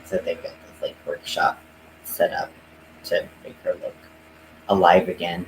So they've got this like workshop set up to make her look alive again.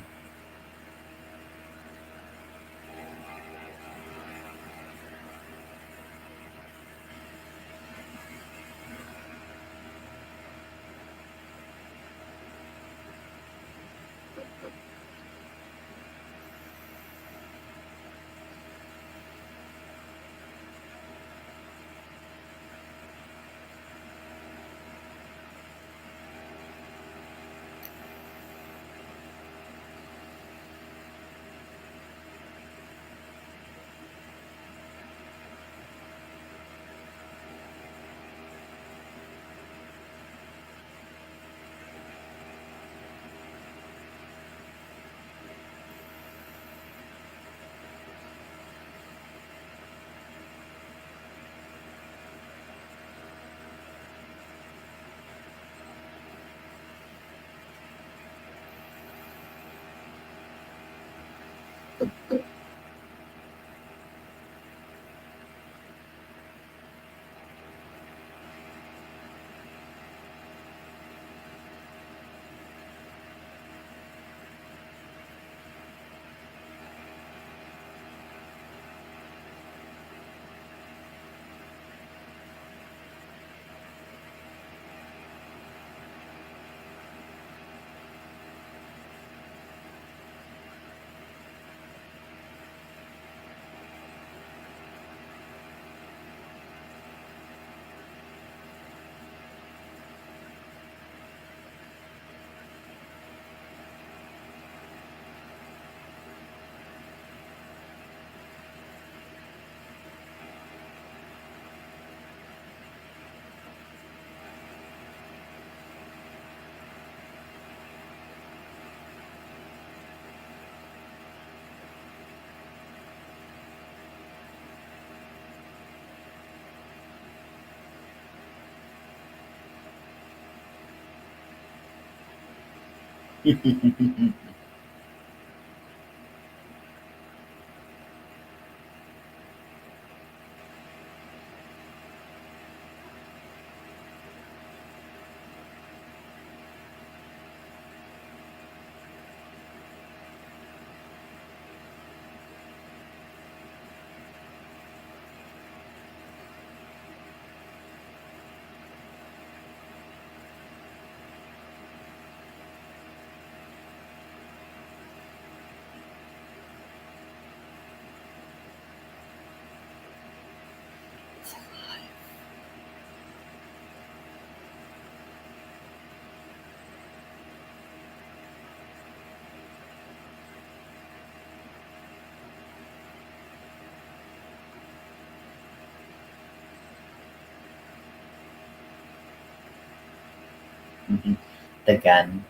The gun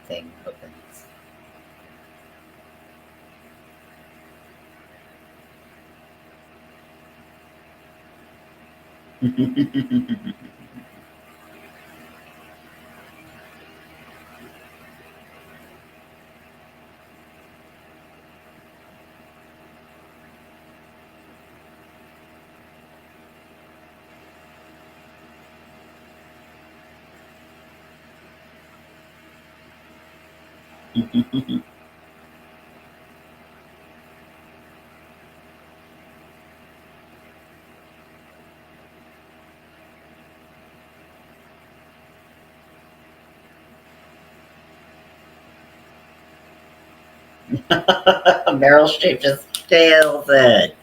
thing opens. Meryl Streep just fails it.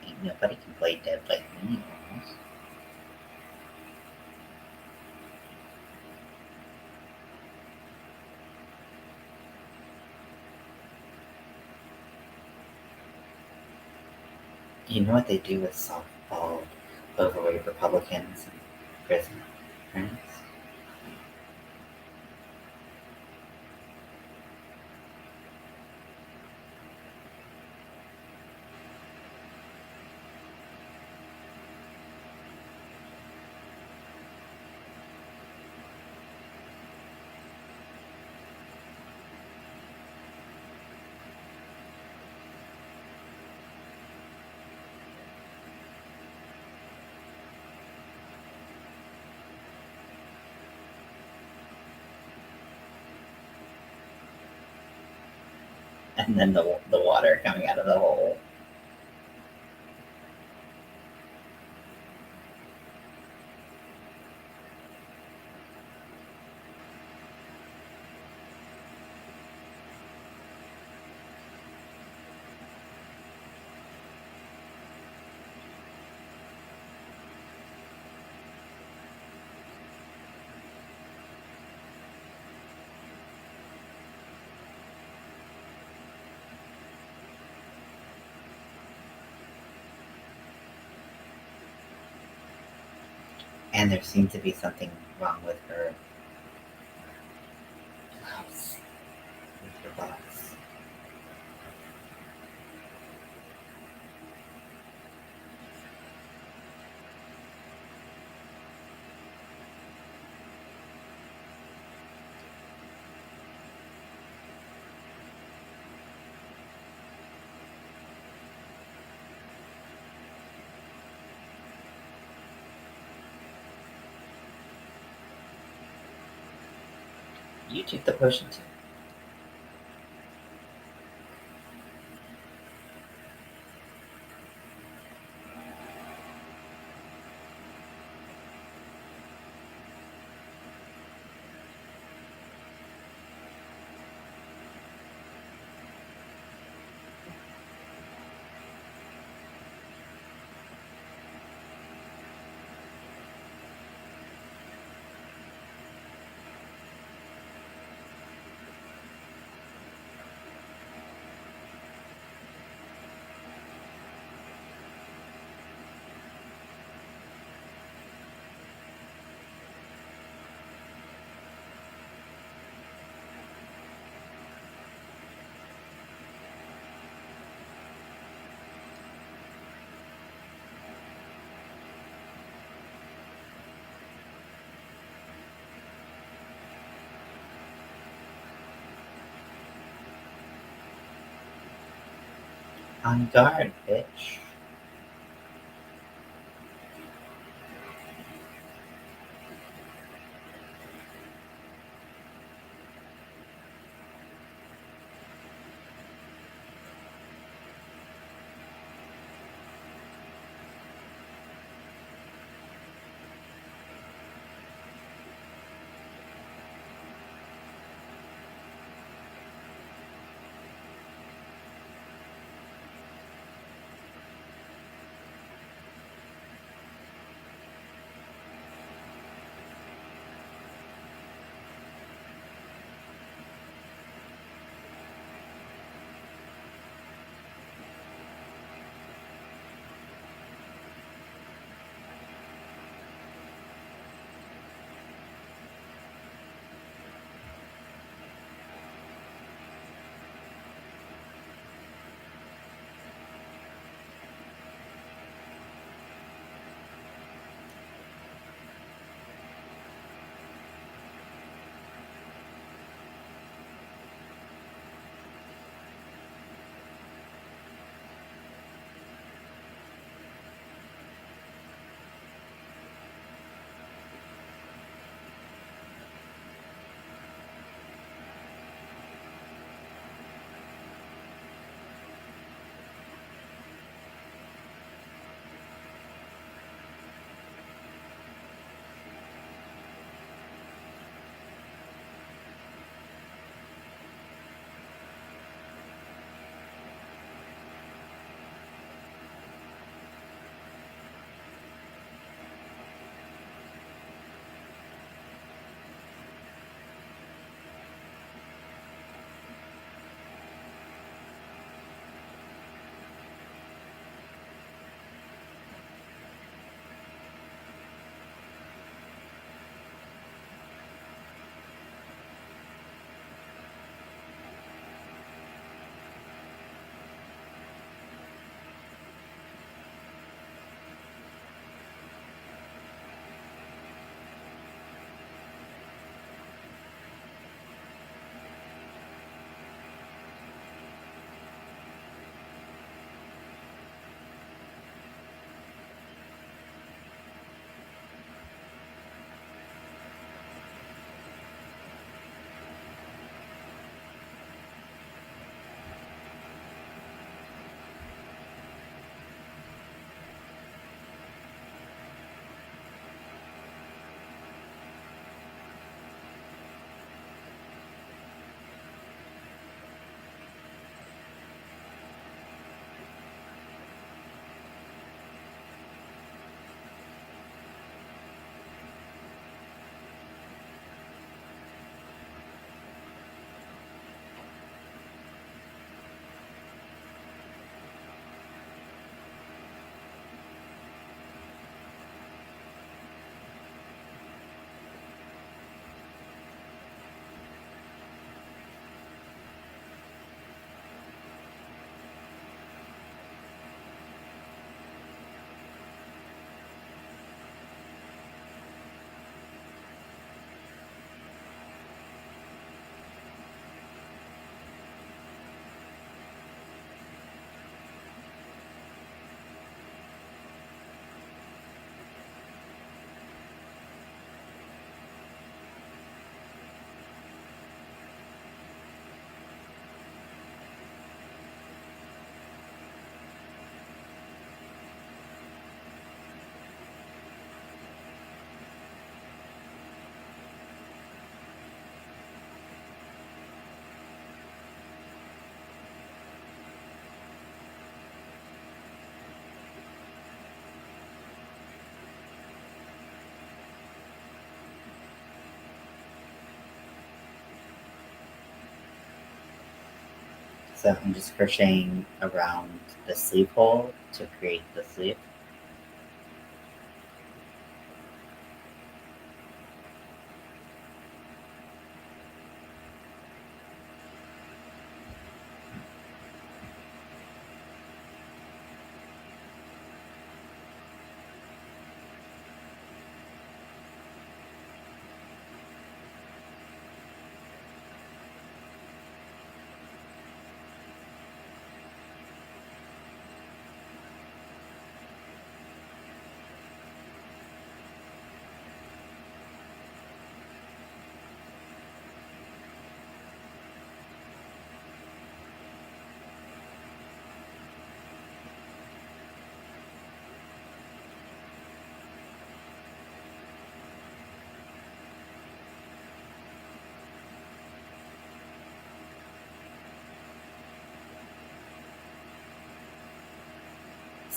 Ain't nobody can play dead like me. You know what they do with softball overweight Republicans in prison, right? And then the water coming out of the hole. and there seemed to be something wrong with her house, with her box. You took the potion too. On guard, bitch. So I'm just crocheting around the sleeve hole to create the sleeve.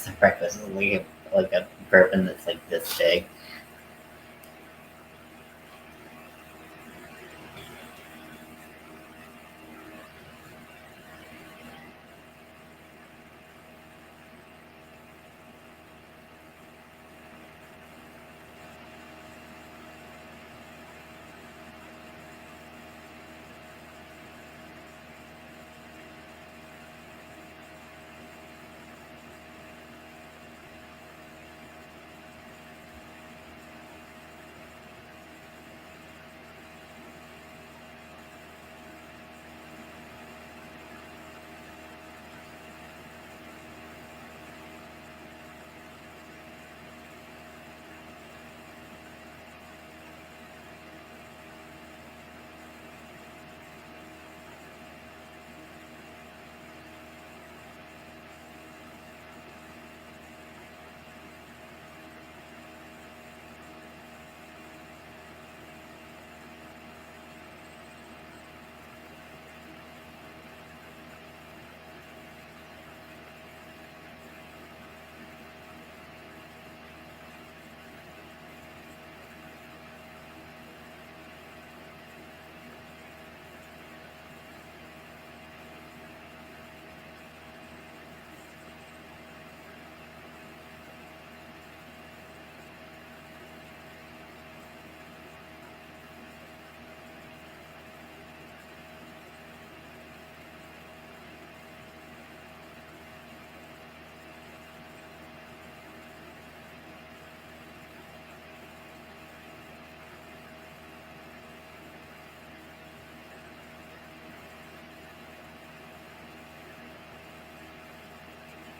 So breakfast is like a bourbon that's like this big.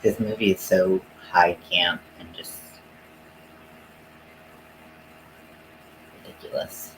This movie is so high camp and just ridiculous.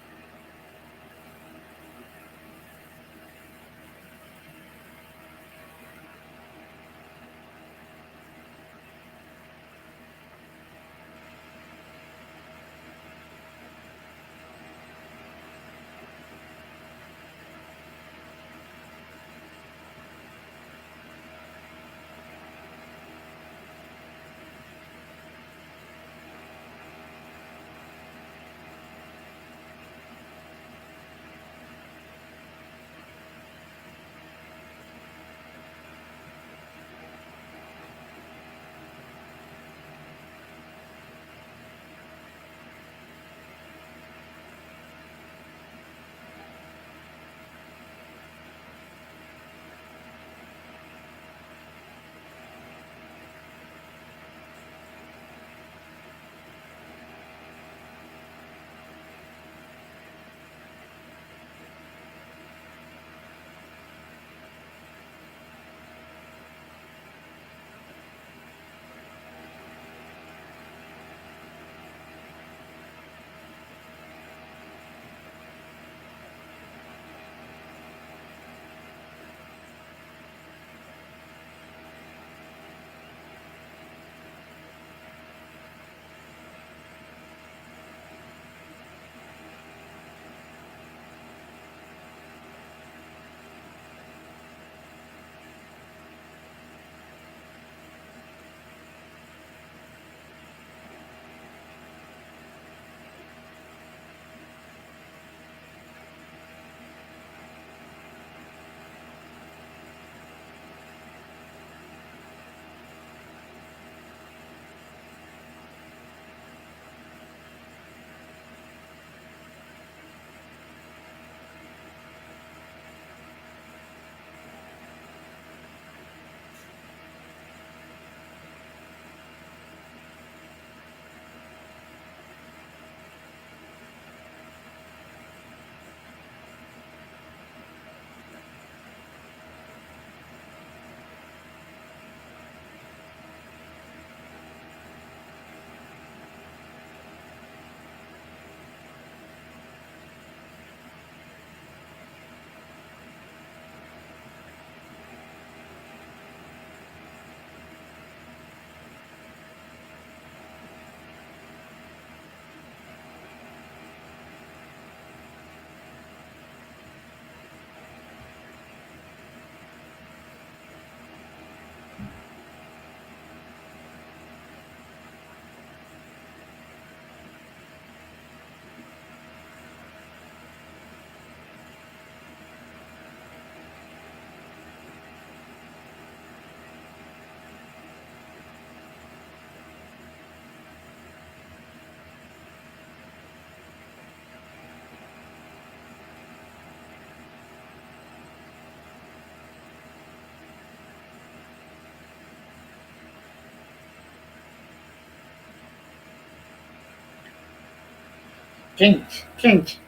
Drink, drink,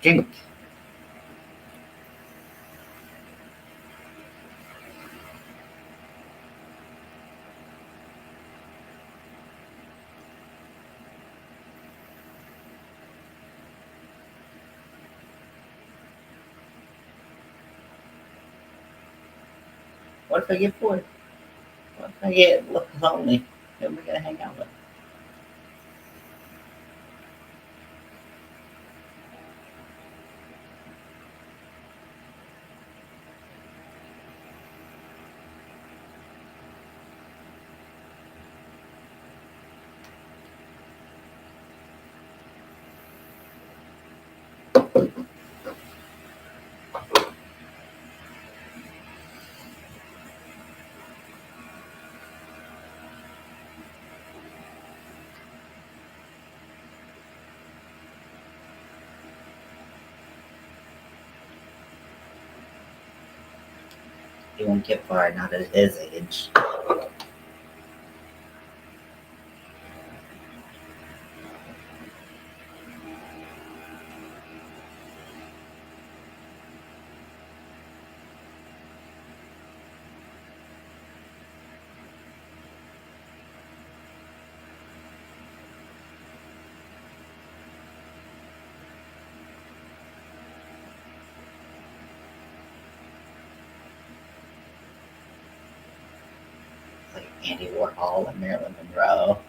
drink. What if I get bored? What if I get lonely? Who am I gonna hang out with? He won't get far, not at his age. Like Andy Warhol and Marilyn Monroe.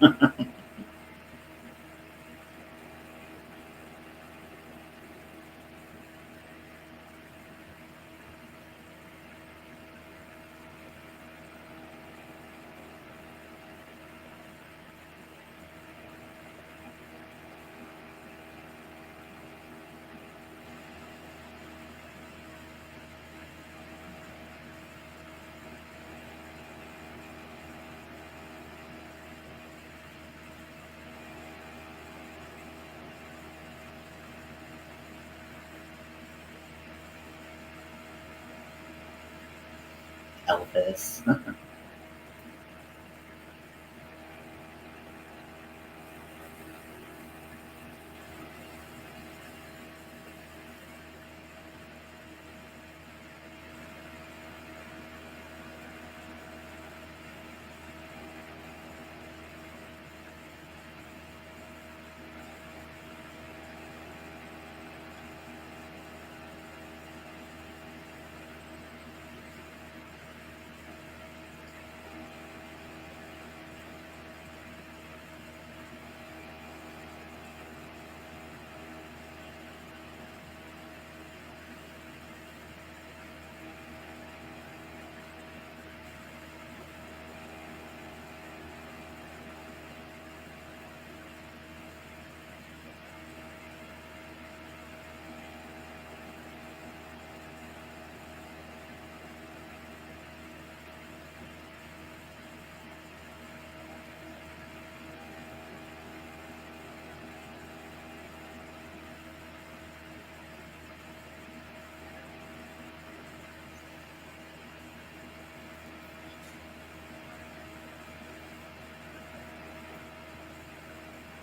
Elvis.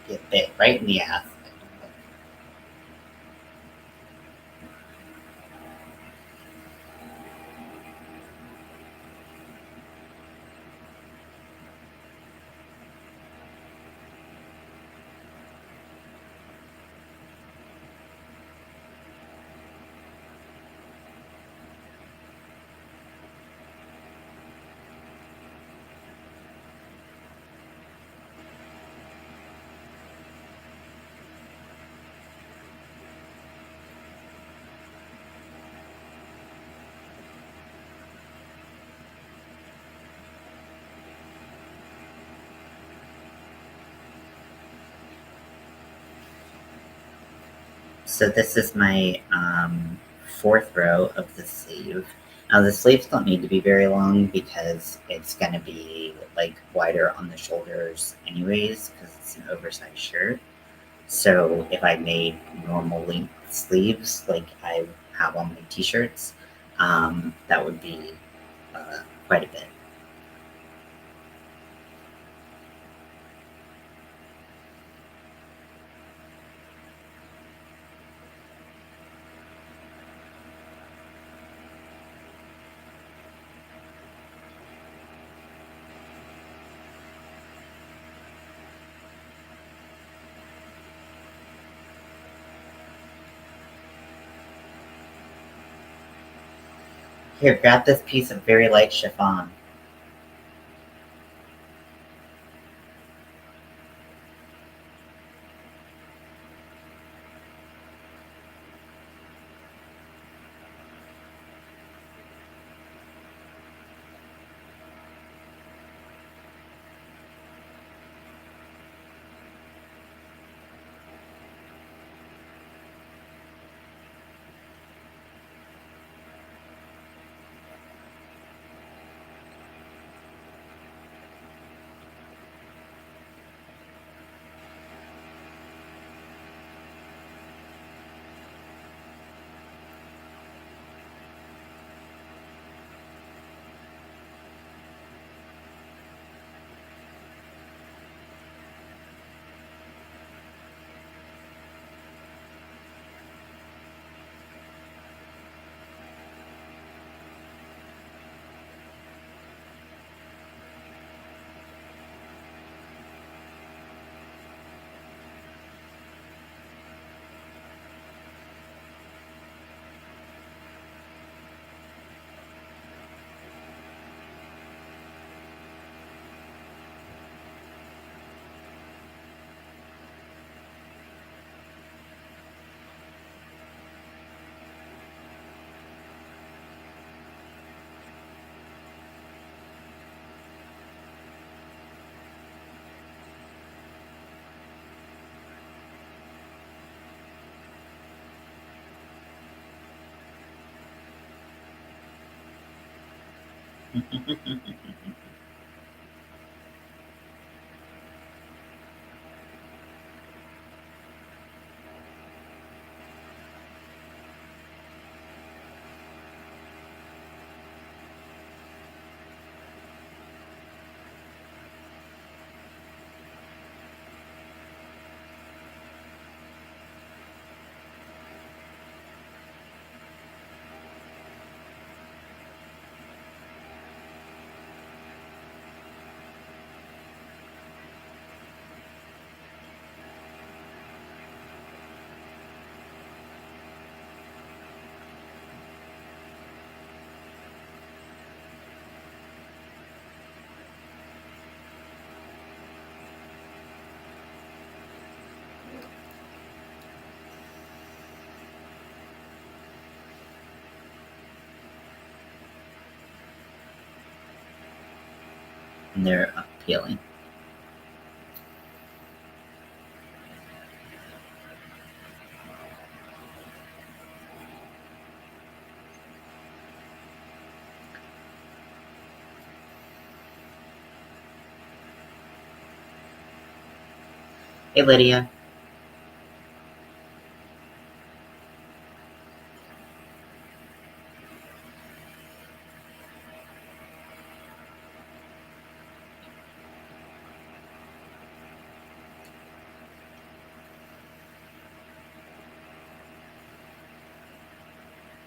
Get bit right in the ass. So this is my fourth row of the sleeve. Now the sleeves don't need to be very long because it's gonna be like wider on the shoulders anyways because it's an oversized shirt. So if I made normal length sleeves like I have on my t-shirts, that would be quite a bit. Here, grab this piece of very light chiffon. And they're peeling. Hey, Lydia.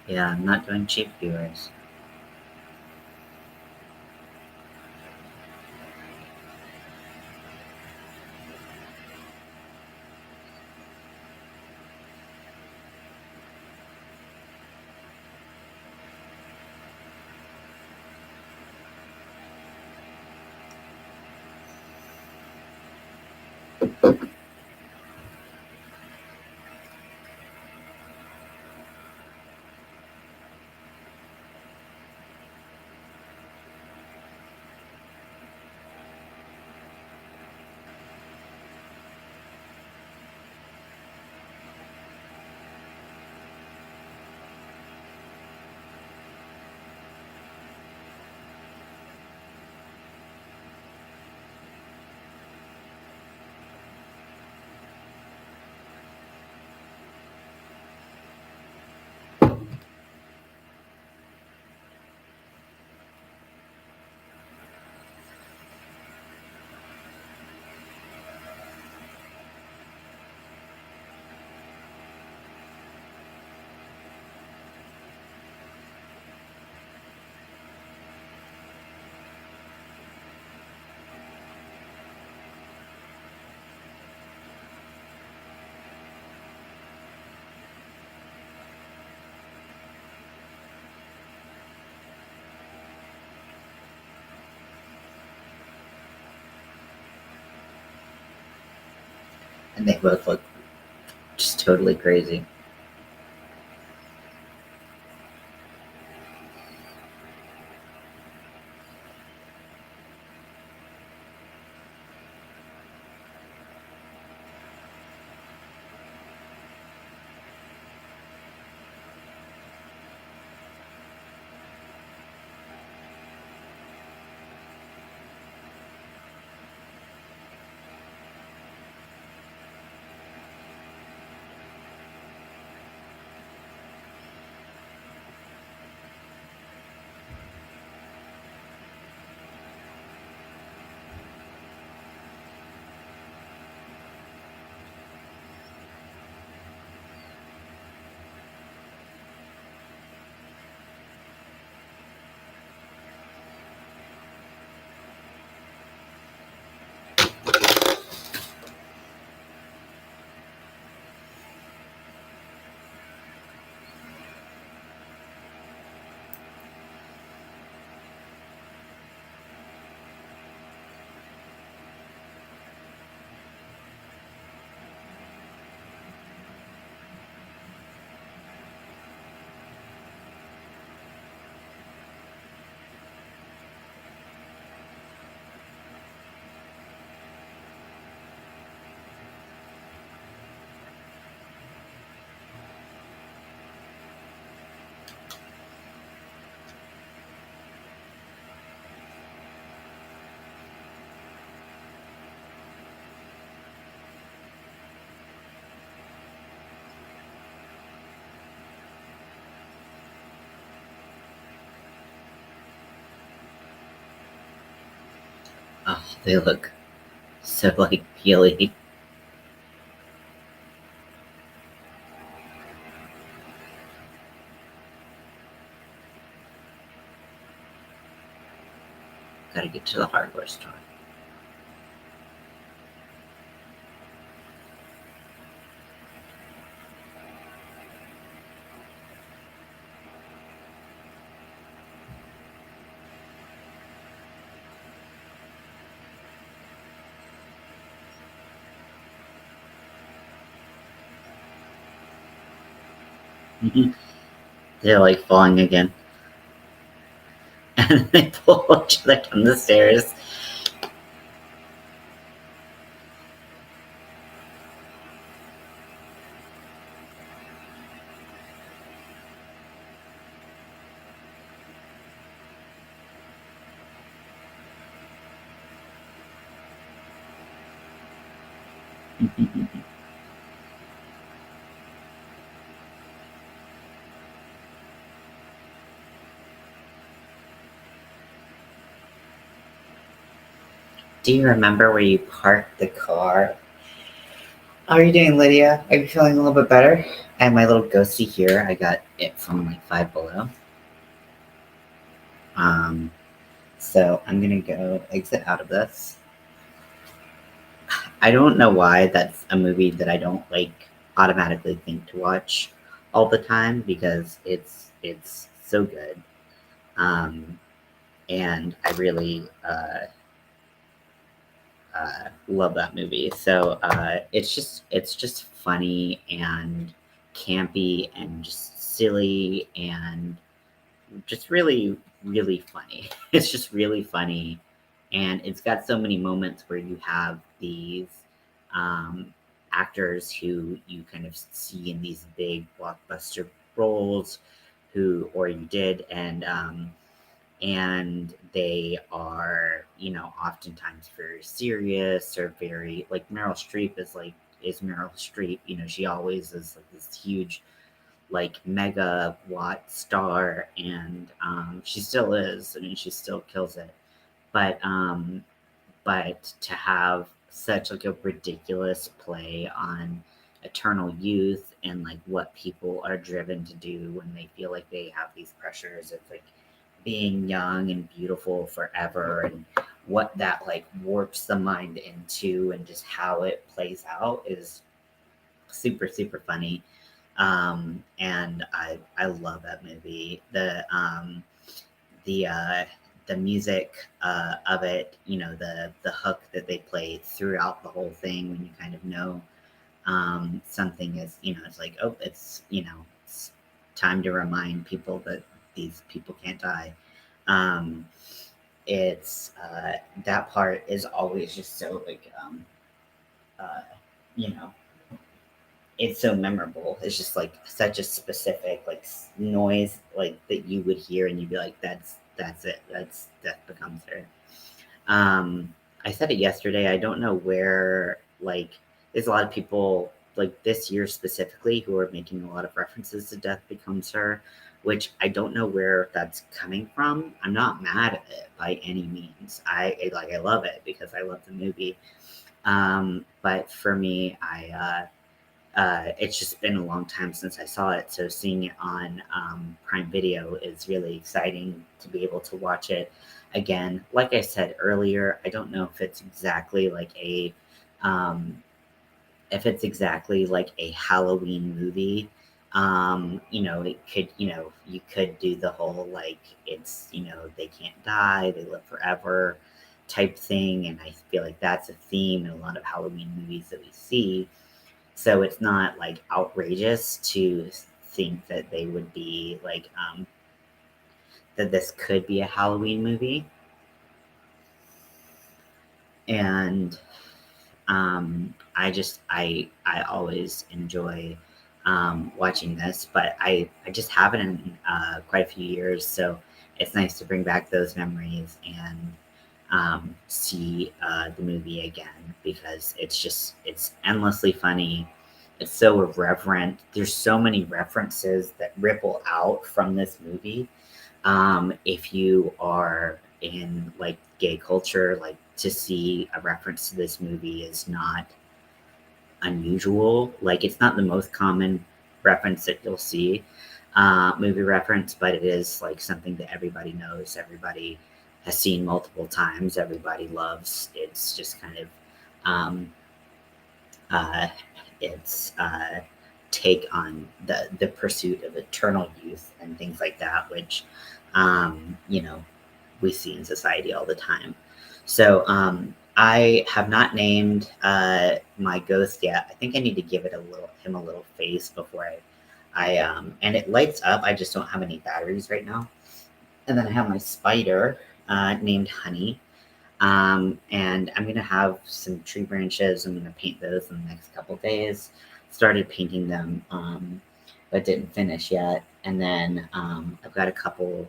Yeah, I'm not doing cheap viewers. and they both look just totally crazy. Oh, they look so like peely. Gotta get to the hardware store. They're like falling again. And they pull each other down the stairs. Do you remember where you parked the car? How are you doing, Lydia? Are you feeling a little bit better? I have my little ghosty here. I got it from like Five Below. Um, so I'm gonna go exit out of this. I don't know why that's a movie that I don't like automatically think to watch all the time because it's so good. Um, and I really love that movie. So it's just funny and campy and just silly and just really really funny. It's just really funny, and it's got so many moments where you have these um, actors who you kind of see in these big blockbuster roles, who or you did, and they are, oftentimes very serious or very like Meryl Streep is Meryl Streep. She always is like this huge like megawatt star, and she still is. I mean, she still kills it. But to have such like a ridiculous play on eternal youth and like what people are driven to do when they feel like they have these pressures of like being young and beautiful forever, and what that like warps the mind into, and just how it plays out is super super funny. And I love that movie. The music of it, the hook that they play throughout the whole thing when you kind of know something is, it's like, oh, it's time to remind people that these people can't die. Um, it's that part is always just so like, uh, you know, it's so memorable. It's just like such a specific like noise like that you would hear and you'd be like, that's it. That's Death Becomes Her. I said it yesterday. I don't know where, like, there's a lot of people, like, this year specifically, who are making a lot of references to Death Becomes Her, which I don't know where that's coming from. I'm not mad at it by any means. I love it because I love the movie. But for me, it's just been a long time since I saw it, so seeing it on Prime Video is really exciting to be able to watch it again. Like I said earlier, I don't know um, if it's exactly like a Halloween movie. It could, you could do the whole like it's, they can't die, they live forever type thing, and I feel like that's a theme in a lot of Halloween movies that we see, so it's not like outrageous to think that they would be like that this could be a Halloween movie. And I always enjoy watching this, but I just haven't in quite a few years, so it's nice to bring back those memories and see the movie again because it's endlessly funny. It's so irreverent. There's so many references that ripple out from this movie. If you are in like gay culture, like to see a reference to this movie is not unusual. Like it's not the most common reference that you'll see, movie reference, but it is like something that everybody knows, everybody has seen multiple times, everybody loves. It's just kind of um, uh, its take on the pursuit of eternal youth and things like that, which um, you know we see in society all the time. So I have not named my ghost yet. I think I need to give him a little face before and it lights up. I just don't have any batteries right now. And then I have my spider named Honey. And I'm gonna have some tree branches. I'm gonna paint those in the next couple days. Started painting them, but didn't finish yet. And then I've got a couple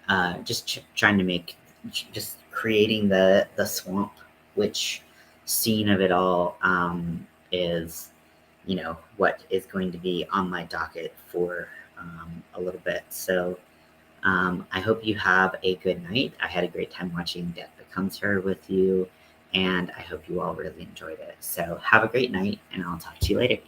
trying to make, just creating the swamp, which scene of it all is, what is going to be on my docket for a little bit. So I hope you have a good night. I had a great time watching Death Becomes Her with you, and I hope you all really enjoyed it. So have a great night, and I'll talk to you later.